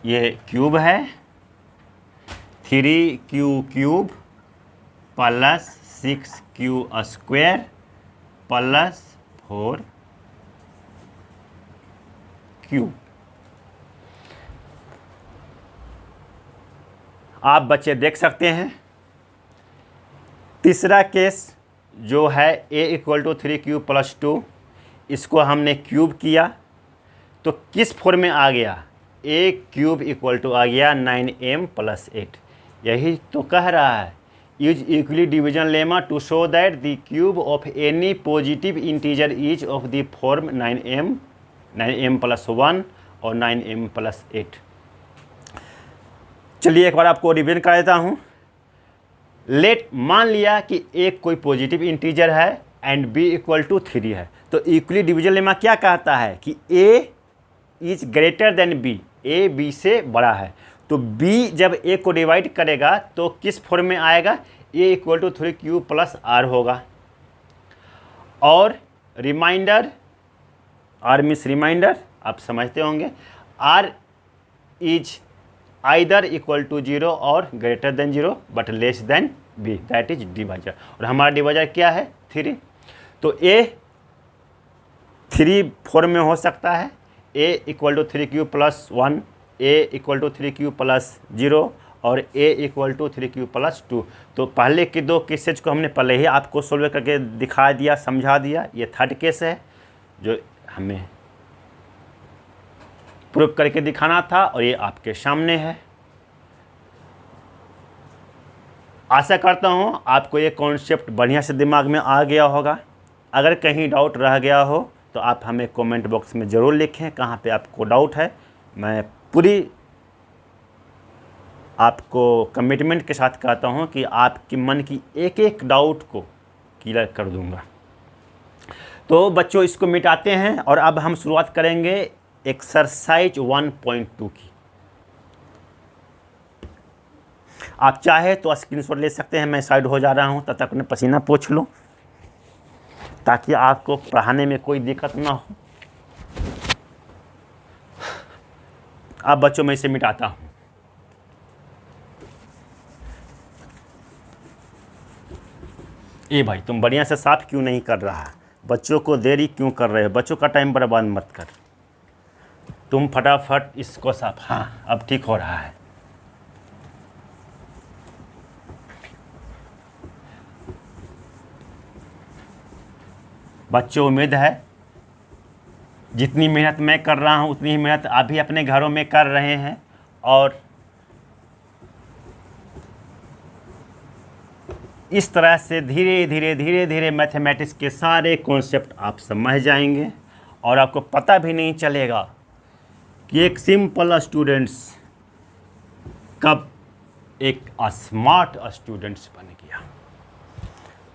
ये क्यूब है, 3Q³ plus 6Q² plus 4Q। आप बच्चे देख सकते हैं तीसरा केस जो है a = 3Q + 2, इसको हमने क्यूब किया तो किस फॉर्म में आ गया, a³ आ गया 9m + 8। यही तो कह रहा है, use Euclid division lemma to show that the cube of any positive integer is of the form 9m + 1 और 9m + 8। चलिए एक बार आपको रिवीजन कर देता हूँ। मान लिया कि एक कोई पॉजिटिव इंटीजर है एंड बी इक्वल टू 3 है। तो इक्वली डिविजन लेमा क्या कहता है कि A is greater than B, A B से बड़ा है। तो बी जब ए को डिवाइड करेगा तो किस फॉर्म में आएगा, A equal to 3q plus R होगा। और रिमाइंडर, आर मीन्स रिमाइंडर, आप समझते होंगे, R is either equal to 0 और greater than 0 but less than B, that is divisor. और हमारा डिवाइजर क्या है, 3। तो ए 3 फॉर्म में हो सकता है, A equal to 3q plus 1, A equal to 3q plus 0 और ए इक्वल टू 3q प्लस 2। तो पहले के 2 केसेज को हमने पहले ही आपको सोल्व करके दिखा दिया, समझा दिया। ये थर्ड केस है जो हमें प्रूव करके दिखाना था और ये आपके सामने है। आशा करता हूँ आपको ये कॉन्सेप्ट बढ़िया से दिमाग में आ गया होगा। अगर कहीं डाउट रह गया हो तो आप हमें कमेंट बॉक्स में ज़रूर लिखें कहाँ पे आपको डाउट है। मैं पूरी आपको कमिटमेंट के साथ कहता हूँ कि आपके मन की एक एक डाउट को क्लियर कर दूंगा। तो बच्चों इसको मिटाते हैं और अब हम शुरुआत करेंगे एक्सरसाइज 1.2 की। आप चाहे तो स्क्रीनशॉट ले सकते हैं, मैं साइड हो जा रहा हूँ, तब तक अपने पसीना पोंछ लो ताकि आपको पढ़ाने में कोई दिक्कत ना हो। अब बच्चों मैं इसे मिटाता हूँ। ए भाई तुम बढ़िया से साफ क्यों नहीं कर रहा है, बच्चों को देरी क्यों कर रहे हो, बच्चों का टाइम बर्बाद मत कर, तुम फटाफट इसको साफ। हाँ अब ठीक हो रहा है। बच्चों उम्मीद है जितनी मेहनत मैं कर रहा हूँ उतनी ही मेहनत आप भी अपने घरों में कर रहे हैं और इस तरह से धीरे धीरे मैथमेटिक्स के सारे कॉन्सेप्ट आप समझ जाएंगे और आपको पता भी नहीं चलेगा कि एक सिंपल स्टूडेंट्स कब एक स्मार्ट स्टूडेंट्स बन गया।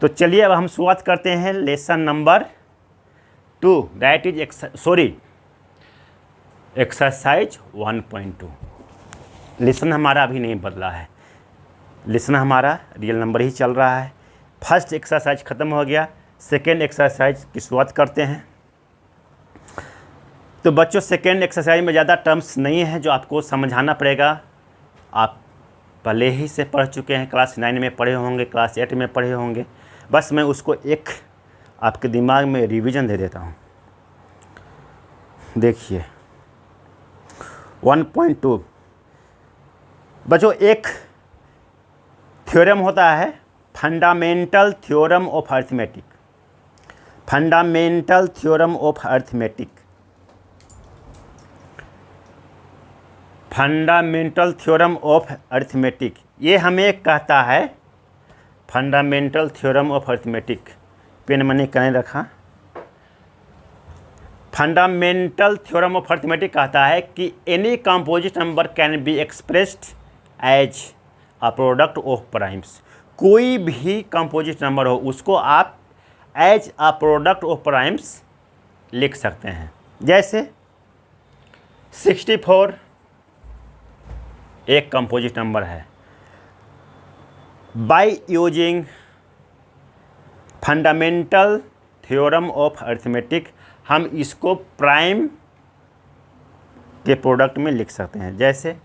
तो चलिए अब हम शुरुआत करते हैं lesson number 2, that is exercise 1.2। Lesson हमारा अभी नहीं बदला है, लेसन हमारा रियल नंबर ही चल रहा है। फर्स्ट एक्सरसाइज ख़त्म हो गया, सेकेंड एक्सरसाइज की शुरुआत करते हैं। तो बच्चों सेकेंड एक्सरसाइज में ज़्यादा टर्म्स नहीं है जो आपको समझाना पड़ेगा, आप पहले ही से पढ़ चुके हैं, क्लास 9 में पढ़े होंगे, क्लास 8 में पढ़े होंगे। बस मैं उसको एक आपके दिमाग में रिवीजन दे देता हूँ। देखिए 1.2 बच्चों एक थ्योरम होता है, fundamental theorem of arithmetic. Fundamental theorem of arithmetic, fundamental theorem of arithmetic, ये हमें कहता है fundamental theorem of arithmetic. Pen मैंने कहीं रखा। फंडामेंटल थ्योरम ऑफ अरिथमेटिक कहता है कि any composite number can be expressed as a product of primes. कोई भी कंपोजिट नंबर हो उसको आप as a product of primes लिख सकते हैं। जैसे 64 एक कंपोजिट नंबर है। By using fundamental theorem of arithmetic हम इसको प्राइम के प्रोडक्ट में लिख सकते हैं। जैसे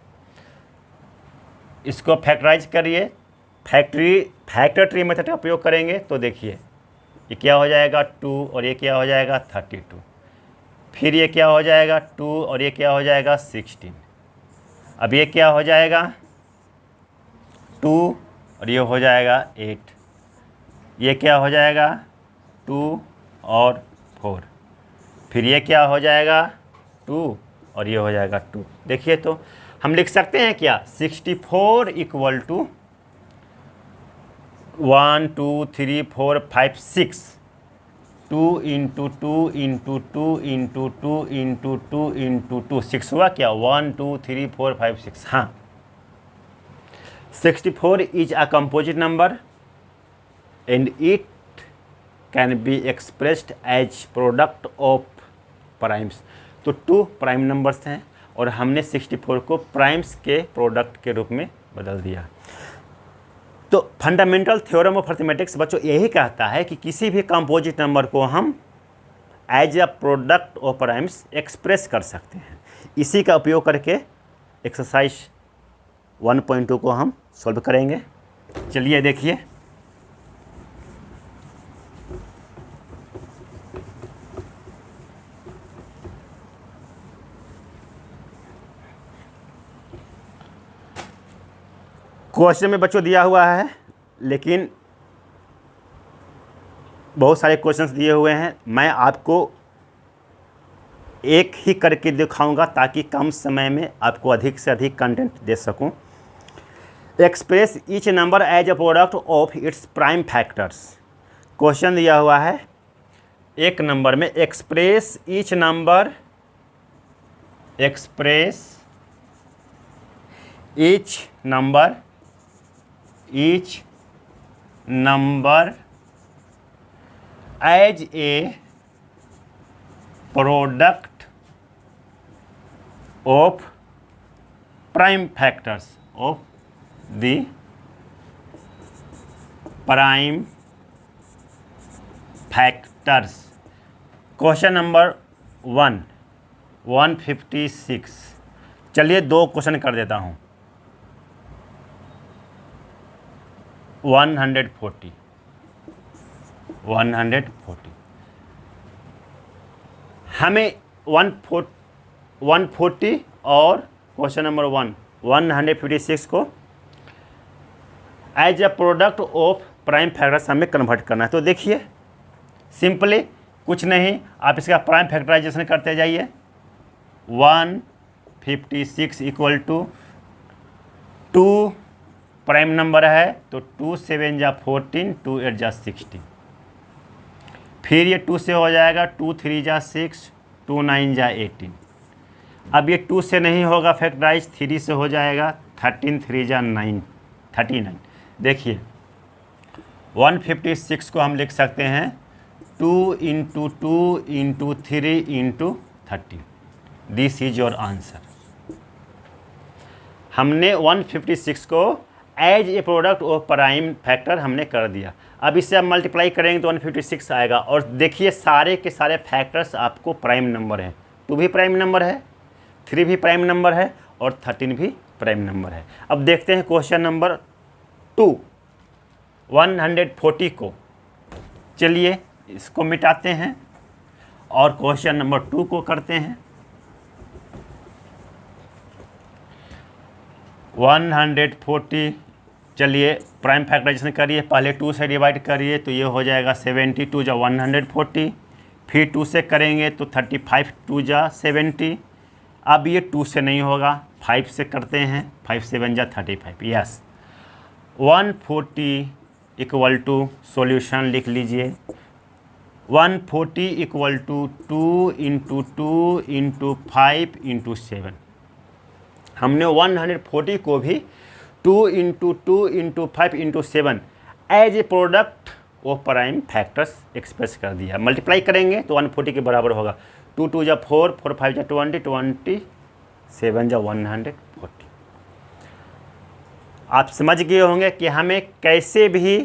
इसको फैक्टराइज करिए, फैक्टर ट्री मेथड का उपयोग करेंगे तो देखिए ये क्या हो जाएगा 2 और ये क्या हो जाएगा 32, फिर ये क्या हो जाएगा 2 और ये क्या हो जाएगा 16, अब ये क्या हो जाएगा 2 और ये हो जाएगा 8, ये क्या हो जाएगा 2 और 4, फिर ये क्या हो जाएगा 2 और ये हो जाएगा 2। देखिए तो हम लिख सकते हैं क्या 64 equal to 1 2 3 4 5 6, 2 into 2 into 2 into 2 into 2 into 2, 6 हुआ क्या 1 2 3 4 5 6। हाँ 64 is a composite number and it can be expressed as product of primes. तो 2 प्राइम नंबर्स हैं और हमने 64 को प्राइम्स के प्रोडक्ट के रूप में बदल दिया। तो फंडामेंटल थ्योरम ऑफ अर्थमेटिक्स बच्चों यही कहता है कि किसी भी कंपोजिट नंबर को हम as a product of primes express कर सकते हैं। इसी का उपयोग करके एक्सरसाइज 1.2 को हम सॉल्व करेंगे। चलिए देखिए, क्वेश्चन में बच्चों दिया हुआ है, लेकिन बहुत सारे क्वेश्चंस दिए हुए हैं। मैं आपको एक ही करके दिखाऊंगा ताकि कम समय में आपको अधिक से अधिक कंटेंट दे सकूं। Express each number as a product of its prime factors. Question दिया हुआ है, एक नंबर में express each number as a product of prime factors of the prime factors. Question number 156। चलिए 2 क्वेश्चन कर देता हूँ। 140 हमें 140 और क्वेश्चन नंबर 156 को as a product of prime factors हमें कन्वर्ट करना है। तो देखिए सिंपली कुछ नहीं, आप इसका प्राइम फैक्टराइजेशन करते जाइए। 156 इक्वल टू 2 प्राइम नंबर है तो 2 7 जा 14, 2 8 जा 16। फिर ये 2 से हो जाएगा, 2 3 जा 6, 2 9 जा 18। अब ये 2 से नहीं होगा फैक्टराइज, 3 से हो जाएगा, 13 3 जा 9, 39। देखिए 156 को हम लिख सकते हैं 2 × 2 × 3 × 13। This is your answer. हमने 156 को as a product of prime factor हमने कर दिया। अब इससे आप मल्टीप्लाई करेंगे तो 156 आएगा। और देखिए सारे के सारे फैक्टर्स आपको प्राइम नंबर हैं। 2 भी प्राइम नंबर है, 3 भी प्राइम नंबर है और 13 भी प्राइम नंबर है। अब देखते हैं क्वेश्चन नंबर 2 140 को। चलिए इसको मिटाते हैं और क्वेश्चन नंबर 2 को करते हैं। 140, चलिए प्राइम फैक्टराइजेशन करिए। पहले 2 से डिवाइड करिए तो ये हो जाएगा 72 जा 140। फिर 2 से करेंगे तो 35 2 जा 70। अब ये 2 से नहीं होगा, 5 से करते हैं, 5 7 जा 35। यस 140 इक्वल टू, सॉल्यूशन लिख लीजिए, 140 इक्वल टू 2 × 2 × 5 × 7। हमने 140 को भी 2 × 2 × 5 × 7 as a product of prime factors express कर दिया। मल्टीप्लाई करेंगे तो 140 के बराबर होगा। 2 2 जा 4, 4 5 जा 20, 27 जा 140। आप समझ गए होंगे कि हमें कैसे भी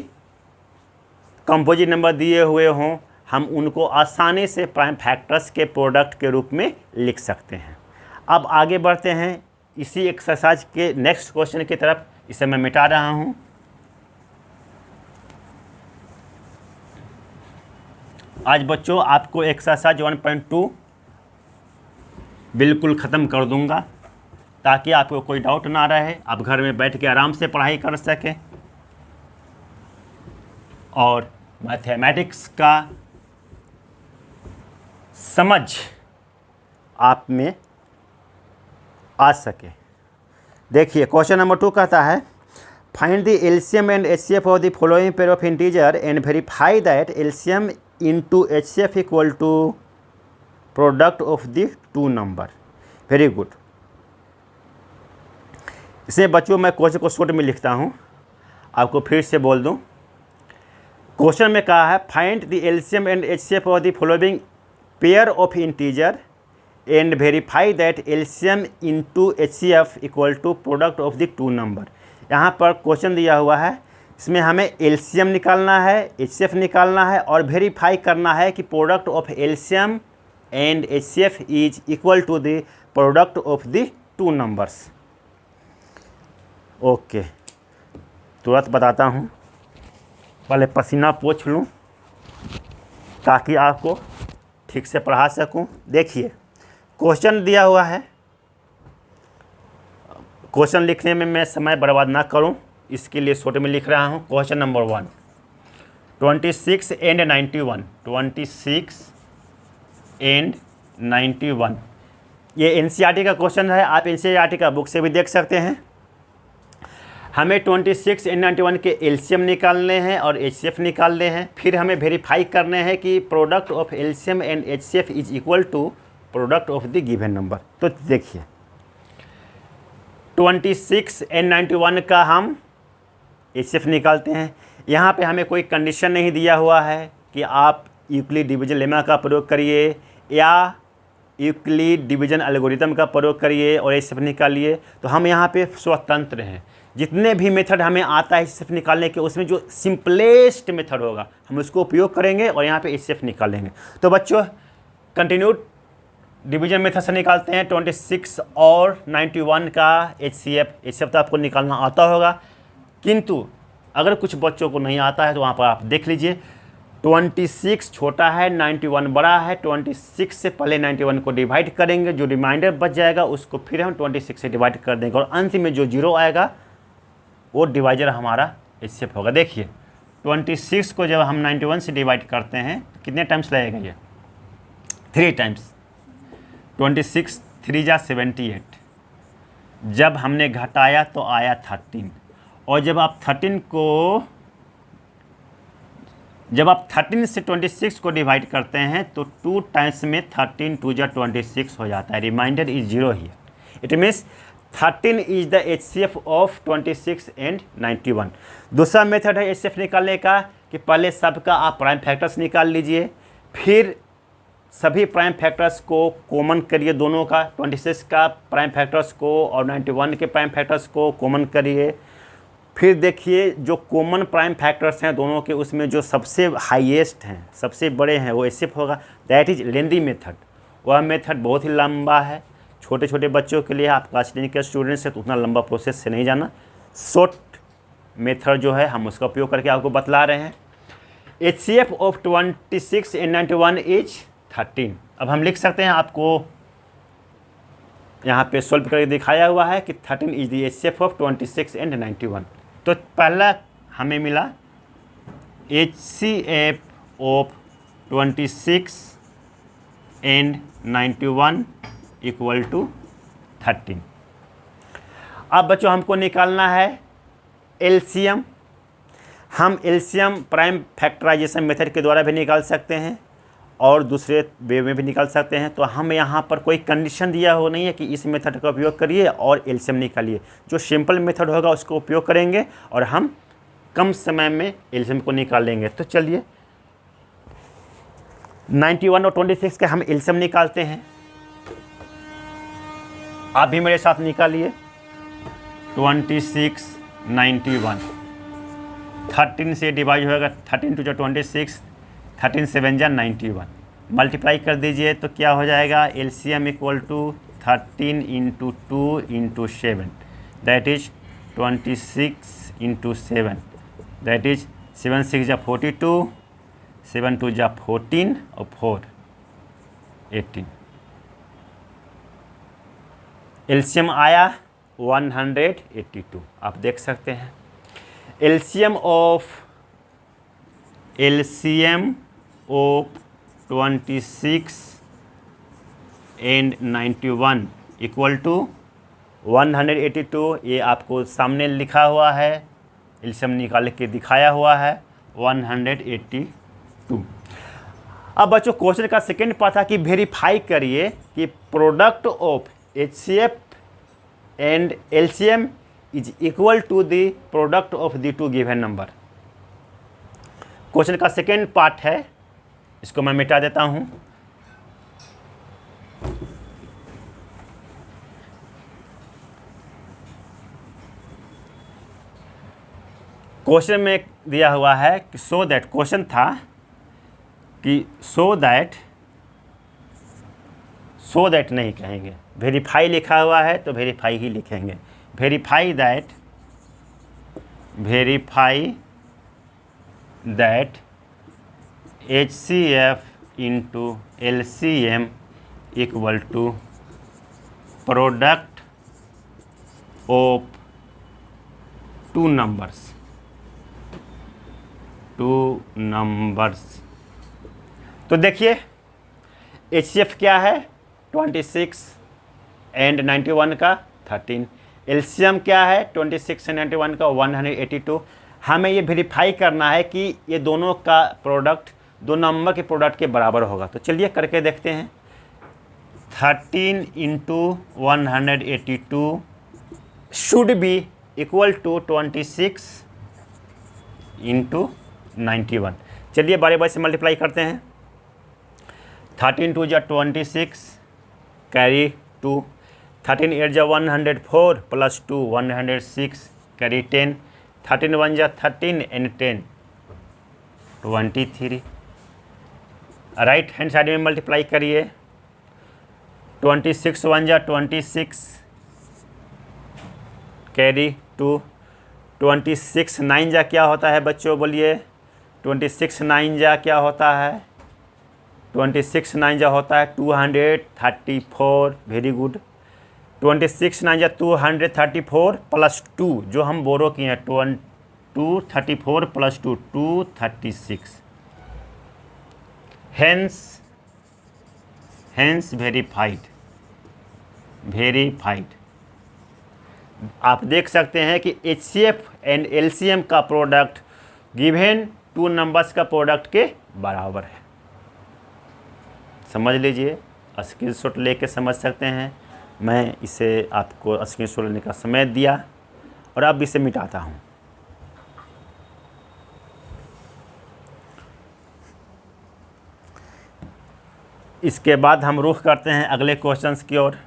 कंपोजिट नंबर दिए हुए हों, हम उनको आसानी से प्राइम फैक्टर्स के प्रोडक्ट के रूप में लिख सकते हैं। अब आगे बढ़ते हैं इसी एक्सरसाइज के नेक्स्ट क्वेश्चन की तरफ। इसे मैं मिटा रहा हूं। आज बच्चों आपको एक्सरसाइज 1.2 बिल्कुल ख़त्म कर दूंगा ताकि आपको कोई डाउट ना रहे, आप घर में बैठ के आराम से पढ़ाई कर सकें और मैथमेटिक्स का समझ आप में आ सके। देखिए क्वेश्चन नंबर 2 कहता है find the LCM and HCF of the following pair of integer and verify that LCM into HCF equal to product of the 2 number. Very good. इसमें बच्चों मैं क्वेश्चन को शॉर्ट में लिखता हूँ, आपको फिर से बोल दूँ। क्वेश्चन में कहा है find the LCM and HCF of the following pair of integer and verify that LCM into HCF equal to product of the two number. यहाँ पर क्वेश्चन दिया हुआ है, इसमें हमें एलसीएम निकालना है, एचसीएफ निकालना है और वेरीफाई करना है कि product of LCM and HCF is equal to the product of the two numbers. Okay, तुरंत बताता हूँ, पहले पसीना पोंछ लूँ ताकि आपको ठीक से पढ़ा सकूँ। देखिए क्वेश्चन दिया हुआ है, क्वेश्चन लिखने में मैं समय बर्बाद ना करूं, इसके लिए शॉर्ट में लिख रहा हूं। क्वेश्चन नंबर 1, 26 एंड 91, 26 एंड 91 ये एनसीईआरटी का क्वेश्चन है, आप एनसीईआरटी का बुक से भी देख सकते हैं। हमें 26 एंड 91 के एलसीएम निकालने हैं और एचसीएफ निकालने हैं, फिर हमें वेरीफाई करने हैं कि product of LCM and HCF is equal to product of the given number. तो देखिए 26 एंड 91 का हम एचसीएफ निकालते हैं। यहाँ पे हमें कोई कंडीशन नहीं दिया हुआ है कि आप यूक्लिड डिवीजन लेमा का प्रयोग करिए या यूक्लिड डिवीजन एल्गोरिथम का प्रयोग करिए और एचसीएफ निकालिए। तो हम यहाँ पे स्वतंत्र हैं, जितने भी मेथड हमें आता है एचसीएफ निकालने के, उसमें जो सिंपलेस्ट मेथड होगा हम उसको उपयोग करेंगे और यहाँ पे एचसीएफ निकालेंगे। तो बच्चों कंटिन्यूड डिवीजन मेथड से निकालते हैं 26 और 91 का एचसीएफ तो आपको निकालना आता होगा, किंतु अगर कुछ बच्चों को नहीं आता है तो वहाँ पर आप देख लीजिए 26 छोटा है 91 बड़ा है। 26 से पहले 91 को डिवाइड करेंगे, जो रिमाइंडर बच जाएगा उसको फिर हम 26 से डिवाइड कर देंगे और अंत में जो जीरो आएगा वो डिवाइजर हमारा एचसीएफ होगा। देखिए 26 को जब हम 91 से डिवाइड करते हैं तो कितने टाइम्स लगेगा, ये 3 टाइम्स। 26 3 जा 78, जब हमने घटाया तो आया 13, और जब आप 13 से 26 को डिवाइड करते हैं तो 2 टाइम्स में 13 2 जा 26 हो जाता है। Reminder is 0 here, it means 13 is the HCF of 26 and 91। दूसरा मेथड है एचसीएफ निकालने का कि पहले सबका आप प्राइम फैक्टर्स निकाल लीजिए, फिर सभी प्राइम फैक्टर्स को कॉमन करिए, दोनों का 26 का प्राइम फैक्टर्स को और 91 के प्राइम फैक्टर्स को कॉमन करिए। फिर देखिए जो कॉमन प्राइम फैक्टर्स हैं दोनों के, उसमें जो सबसे हाईएस्ट हैं, सबसे बड़े हैं, वो एचसीएफ होगा। That is lengthy method. वह मेथड बहुत ही लंबा है, छोटे छोटे बच्चों के लिए, आप क्लास 10 के स्टूडेंट्स हैं तो उतना लंबा प्रोसेस से नहीं जाना। शॉर्ट मेथड जो है हम उसका उपयोग करके आपको बतला रहे हैं। HCF of 26 and 91 is 13। अब हम लिख सकते हैं, आपको यहाँ पे सॉल्व करके दिखाया हुआ है कि 13 is the HCF of 26 and 91। तो पहला हमें मिला HCF of 26 and 91 equal to 13। अब बच्चों हमको निकालना है एलसीएम। हम एलसीएम प्राइम फैक्टराइजेशन मेथड के द्वारा भी निकाल सकते हैं और दूसरे वे में भी निकाल सकते हैं। तो हम यहाँ पर कोई कंडीशन दिया हो नहीं है कि इस मेथड का उपयोग करिए और एलसीएम निकालिए। जो सिंपल मेथड होगा उसको उपयोग करेंगे और हम कम समय में एलसीएम को निकाल लेंगे। तो चलिए 91 और 26 का हम एलसीएम निकालते हैं। आप भी मेरे साथ निकालिए। 26 91 13 से डिवाइड होगा, 13 2 26, 13 7 जा 91, मल्टीप्लाई कर दीजिए तो क्या हो जाएगा, LCM equal to 13 into 2 into 7, that is 26 into 7, that is 7 6 जा 42, 7 2 जा 14 और 4 18। एलसीएम आया 182। आप देख सकते हैं LCM of 26 and 91 equal to 182। ये आपको सामने लिखा हुआ है, एलसीएम निकाल के दिखाया हुआ है 182। अब बच्चों क्वेश्चन का सेकेंड पार्ट था कि वेरीफाई करिए कि product of HCF and LCM is equal to the product of the two given number. Question का सेकेंड पार्ट है, इसको मैं मिटा देता हूं। क्वेश्चन में दिया हुआ है कि सो दैट, क्वेश्चन था कि सो दैट नहीं कहेंगे, वेरीफाई लिखा हुआ है तो वेरीफाई ही लिखेंगे। Verify that HCF into LCM equal to product of two numbers. तो देखिए HCF क्या है 26 एंड 91 का 13, LCM क्या है 26 एंड 91 का 182। हमें ये वेरीफाई करना है कि ये दोनों का प्रोडक्ट दो नंबर के प्रोडक्ट के बराबर होगा। तो चलिए करके देखते हैं। 13 into 182 should be equal to 26 into 91। चलिए बारी बारी से मल्टीप्लाई करते हैं। 13 टू जा 26 कैरी 2, 13 8 जा 104 प्लस 2 106 कैरी 10, 13 1 जा 13 एंड 10 23। राइट हैंड साइड में मल्टीप्लाई करिए। 26 1 जा 26 कैरी 2, 26 9 जा क्या होता है बच्चों बोलिए? 26 9 जा क्या होता है? 26 9 जा होता है 234। Very good. 26 9 जा 234 प्लस 2 जो हम बोरो किए हैं 234 प्लस 2 236। Hence verified. आप देख सकते हैं कि HCF एंड LCM का प्रोडक्ट गिवन टू नंबर्स का प्रोडक्ट के बराबर है। समझ लीजिए, स्क्रीनशॉट लेके समझ सकते हैं। मैं इसे आपको स्क्रीनशॉट लेने का समय दिया और अब इसे मिटाता हूँ। इसके बाद हम रुख करते हैं अगले क्वेश्चंस की ओर।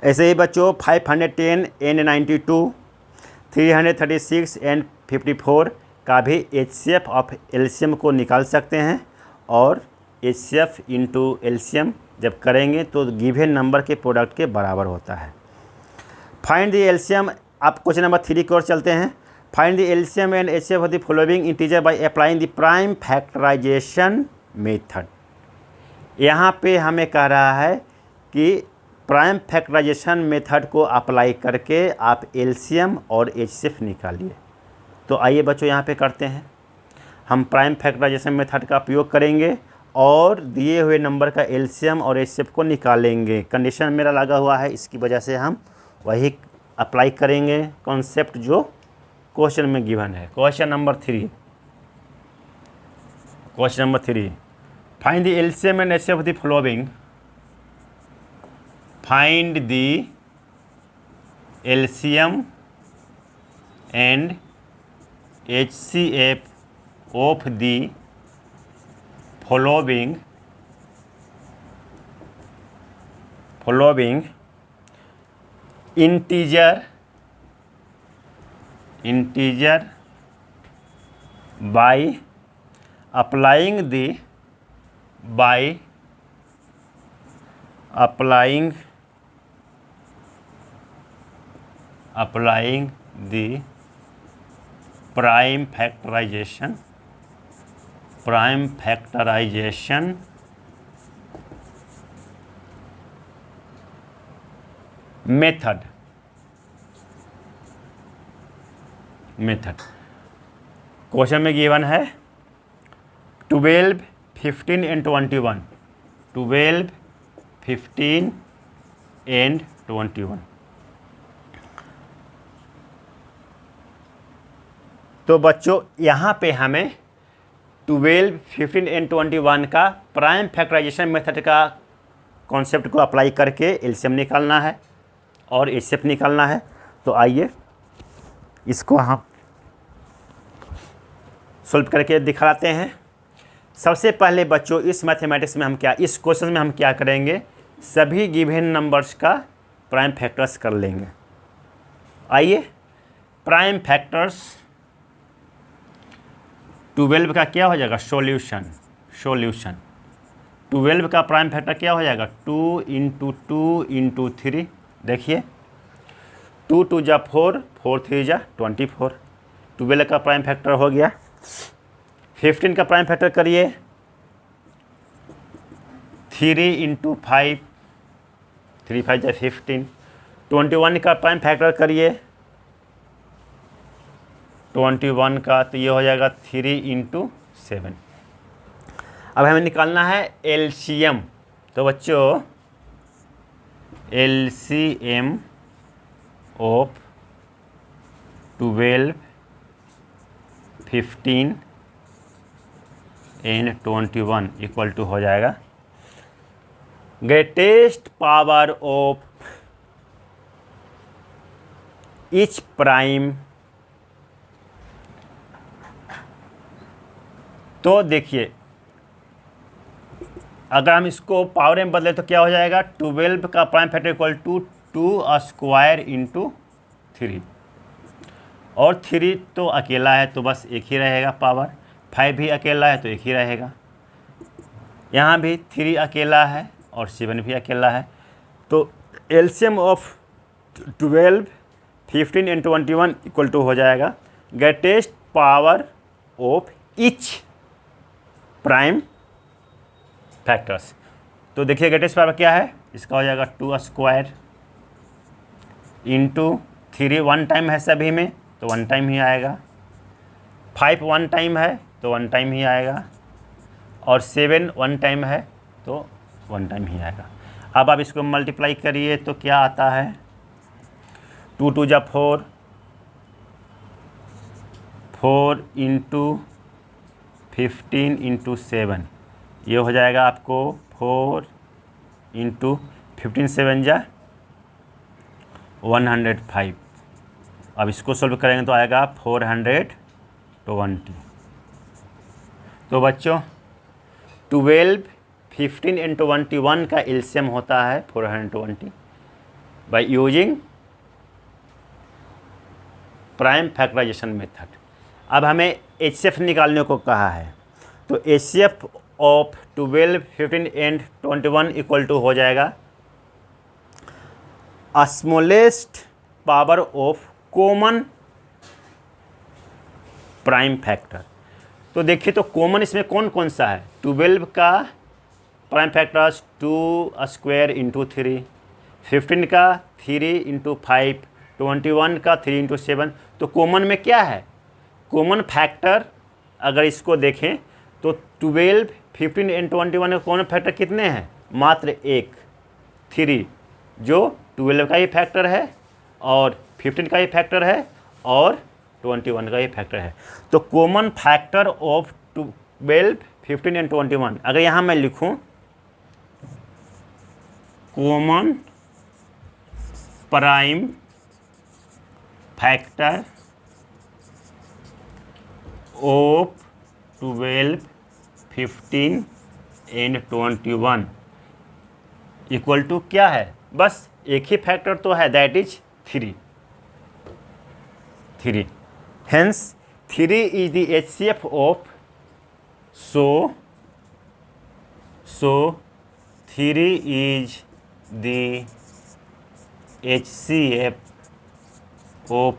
ऐसे ही बच्चों 510 एंड 92, 336 एंड 54 का भी HCF ऑफ LCM को निकाल सकते हैं। और HCF इंटू LCM जब करेंगे तो गिवन नंबर के प्रोडक्ट के बराबर होता है। Find the LCM। आप क्वेश्चन नंबर 3 की ओर चलते हैं। Find the LCM and HCF of the following integer by applying the prime factorization method. यहाँ पे हमें कह रहा है कि प्राइम फैक्टराइजेशन मेथड को अप्लाई करके आप LCM और HCF निकालिए। तो आइए बच्चों यहाँ पे करते हैं। हम प्राइम फैक्टराइजेशन मेथड का उपयोग करेंगे और दिए हुए नंबर का LCM और HCF को निकालेंगे। कंडीशन मेरा लगा हुआ है, इसकी वजह से हम वही अप्लाई करेंगे कॉन्सेप्ट जो क्वेश्चन में गिवन है। Question number 3। Find the LCM and HCF of the following. Find the LCM and HCF of the following integer by applying the prime factorization method. Question में गिवन है 12, 15 and 21, 12, 15 and 21। तो बच्चों यहाँ पे हमें 12, 15 एंड 21 का प्राइम फैक्टराइजेशन मेथड का कॉन्सेप्ट को अप्लाई करके एलसीएम निकालना है और एचसीएफ निकालना है। तो आइए इसको हम सॉल्व करके दिखाते हैं। सबसे पहले बच्चों इस मैथमेटिक्स में इस क्वेश्चन में हम क्या करेंगे, सभी गिवन नंबर्स का प्राइम फैक्टर्स कर लेंगे। आइए प्राइम फैक्टर्स 12 का क्या हो जाएगा, सॉल्यूशन 12 का प्राइम फैक्टर क्या हो जाएगा, 2 × 2 × 3। देखिए 2 × 2 = 4, 4 × 3 = 24। 12 का प्राइम फैक्टर हो गया। 15 का प्राइम फैक्टर करिए, 3 × 5, 3 × 5 = 15। 21 का प्राइम फैक्टर करिए 21 का, तो ये हो जाएगा 3 × 7। अब हमें निकालना है एलसीएम। तो बच्चों LCM of 12, 15 and 21 equal to हो जाएगा greatest power of each prime. तो देखिए अगर हम इसको पावर में बदले तो क्या हो जाएगा, 12 का प्राइम फैक्टर इक्वल टू 2² × 3, और 3 तो अकेला है तो बस एक ही रहेगा पावर, 5 भी अकेला है तो एक ही रहेगा, यहाँ भी 3 अकेला है और 7 भी अकेला है। तो LCM of 12, 15 and 21 equal to हो जाएगा greatest power of each prime factors. तो देखिए ग्रेटेस्ट पावर क्या है, इसका हो जाएगा 2² × 3, 1 टाइम है सभी में तो 1 टाइम ही आएगा, 5 1 टाइम है तो 1 टाइम ही आएगा, और 7 1 टाइम है तो 1 टाइम ही आएगा। अब आप इसको मल्टीप्लाई करिए तो क्या आता है, 2 × 2 = 4, 4 × 15 × 7, ये हो जाएगा आपको 4 × 15 7 = 105। अब इसको सॉल्व करेंगे तो आएगा 420। तो बच्चों 12, 15 एंड 21 का एलसीएम होता है 420 by using prime factorization method. अब हमें एचसीएफ निकालने को कहा है, तो HCF of 12, 15 and 21 equal to हो जाएगा smallest power of common prime factor. तो देखिए तो कॉमन इसमें कौन कौन सा है, 12 का प्राइम फैक्टर्स 2² × 3, 15 का 3 × 5, 21 का 3 × 7। तो कॉमन में क्या है, कॉमन फैक्टर अगर इसको देखें तो 12, 15 एंड 21 का कॉमन फैक्टर कितने हैं, मात्र एक 3, जो 12 का ही फैक्टर है और 15 का ही फैक्टर है और 21 का ही फैक्टर है। तो कॉमन फैक्टर ऑफ 12, 15 एंड 21, अगर यहाँ मैं लिखूँ common prime factor of 12, 15 and 21 equal to क्या है, बस एक ही फैक्टर तो है, that is 3। Hence 3 is the HCF of so 3 is the HCF of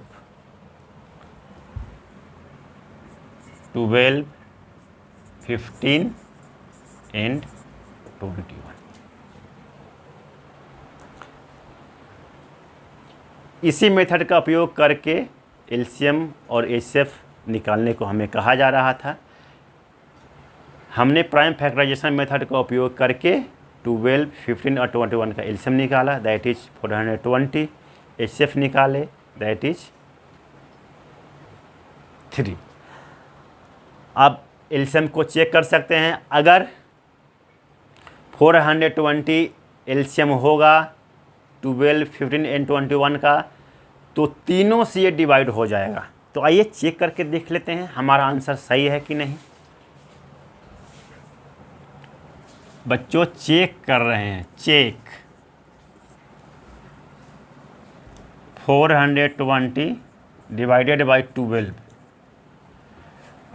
12, 15 and 21। इसी मेथड का उपयोग करके एलसीएम और एचसीएफ निकालने को हमें कहा जा रहा था। हमने प्राइम फैक्टराइजेशन मेथड का उपयोग करके 12, 15 और 21 का एलसीएम निकाला, दैट इज 420। एचसीएफ निकाले, दैट इज 3। अब एलसीएम को चेक कर सकते हैं। अगर 420 एलसीएम होगा 12, 15 एंड 21 का, तो तीनों से ये डिवाइड हो जाएगा। तो आइए चेक करके देख लेते हैं हमारा आंसर सही है कि नहीं। बच्चों चेक कर रहे हैं, चेक। 420 डिवाइडेड बाई 12,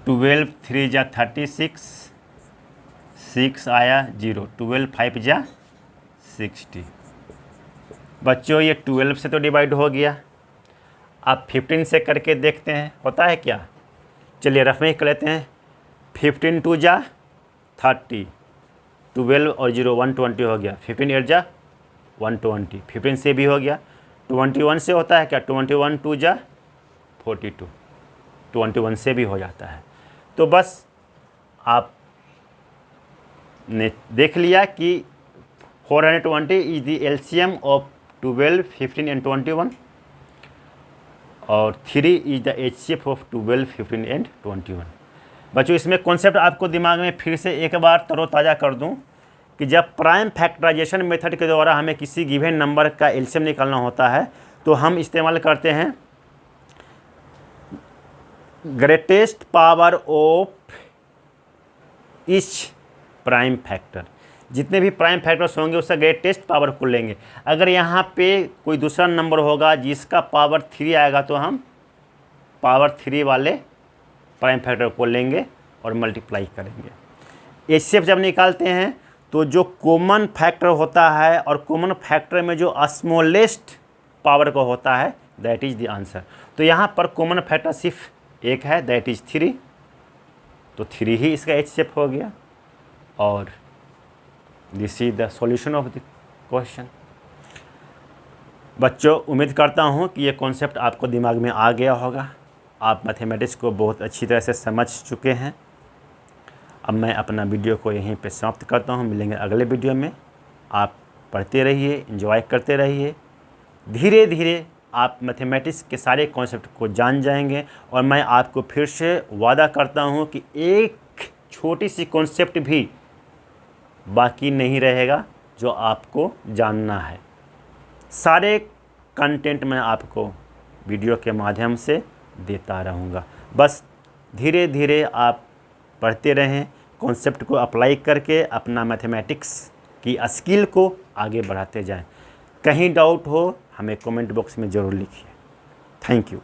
12 3 जा 36, 6 आया 0, 12 5 जा 60। बच्चों ये 12 से तो डिवाइड हो गया। आप 15 से करके देखते हैं होता है क्या। चलिए रफ में कर लेते हैं। 15 2 जा 30, 12 और 0 120 हो गया। 15 8 जा 120, 15 से भी हो गया। 21 से होता है क्या, 21 2 जा 42, 21 से भी हो जाता है। तो बस आप ने देख लिया कि 420 is the LCM of 12, 15 and 21 और 3 is the HCF of 12, 15 and 21। बच्चों इसमें कॉन्सेप्ट आपको दिमाग में फिर से एक बार तरोताज़ा कर दूं कि जब प्राइम फैक्टराइजेशन मेथड के द्वारा हमें किसी गिवन नंबर का एलसीएम निकालना होता है तो हम इस्तेमाल करते हैं greatest power of each prime factor. जितने भी प्राइम फैक्टर्स होंगे उसका ग्रेटेस्ट पावर को लेंगे। अगर यहाँ पे कोई दूसरा नंबर होगा जिसका पावर 3 आएगा तो हम पावर 3 वाले प्राइम फैक्टर को लेंगे और मल्टीप्लाई करेंगे। एचसीएफ जब निकालते हैं तो जो कॉमन फैक्टर होता है और कॉमन फैक्टर में जो स्मॉलेस्ट पावर का होता है दैट इज़ द आंसर। तो यहाँ पर कॉमन फैक्टर सिर्फ एक है, दैट इज़ 3, तो 3 ही इसका एचसीएफ हो गया। और this is the solution of the question. बच्चों उम्मीद करता हूँ कि ये कॉन्सेप्ट आपको दिमाग में आ गया होगा। आप मैथमेटिक्स को बहुत अच्छी तरह से समझ चुके हैं। अब मैं अपना वीडियो को यहीं पे समाप्त करता हूँ। मिलेंगे अगले वीडियो में। आप पढ़ते रहिए, एंजॉय करते रहिए। धीरे धीरे आप मैथमेटिक्स के सारे कॉन्सेप्ट को जान जाएंगे और मैं आपको फिर से वादा करता हूँ कि एक छोटी सी कॉन्सेप्ट भी बाकी नहीं रहेगा जो आपको जानना है। सारे कंटेंट मैं आपको वीडियो के माध्यम से देता रहूँगा। बस धीरे धीरे आप पढ़ते रहें, कॉन्सेप्ट को अप्लाई करके अपना मैथमेटिक्स की स्किल को आगे बढ़ाते जाएं। कहीं डाउट हो हमें कमेंट बॉक्स में ज़रूर लिखिए। Thank you.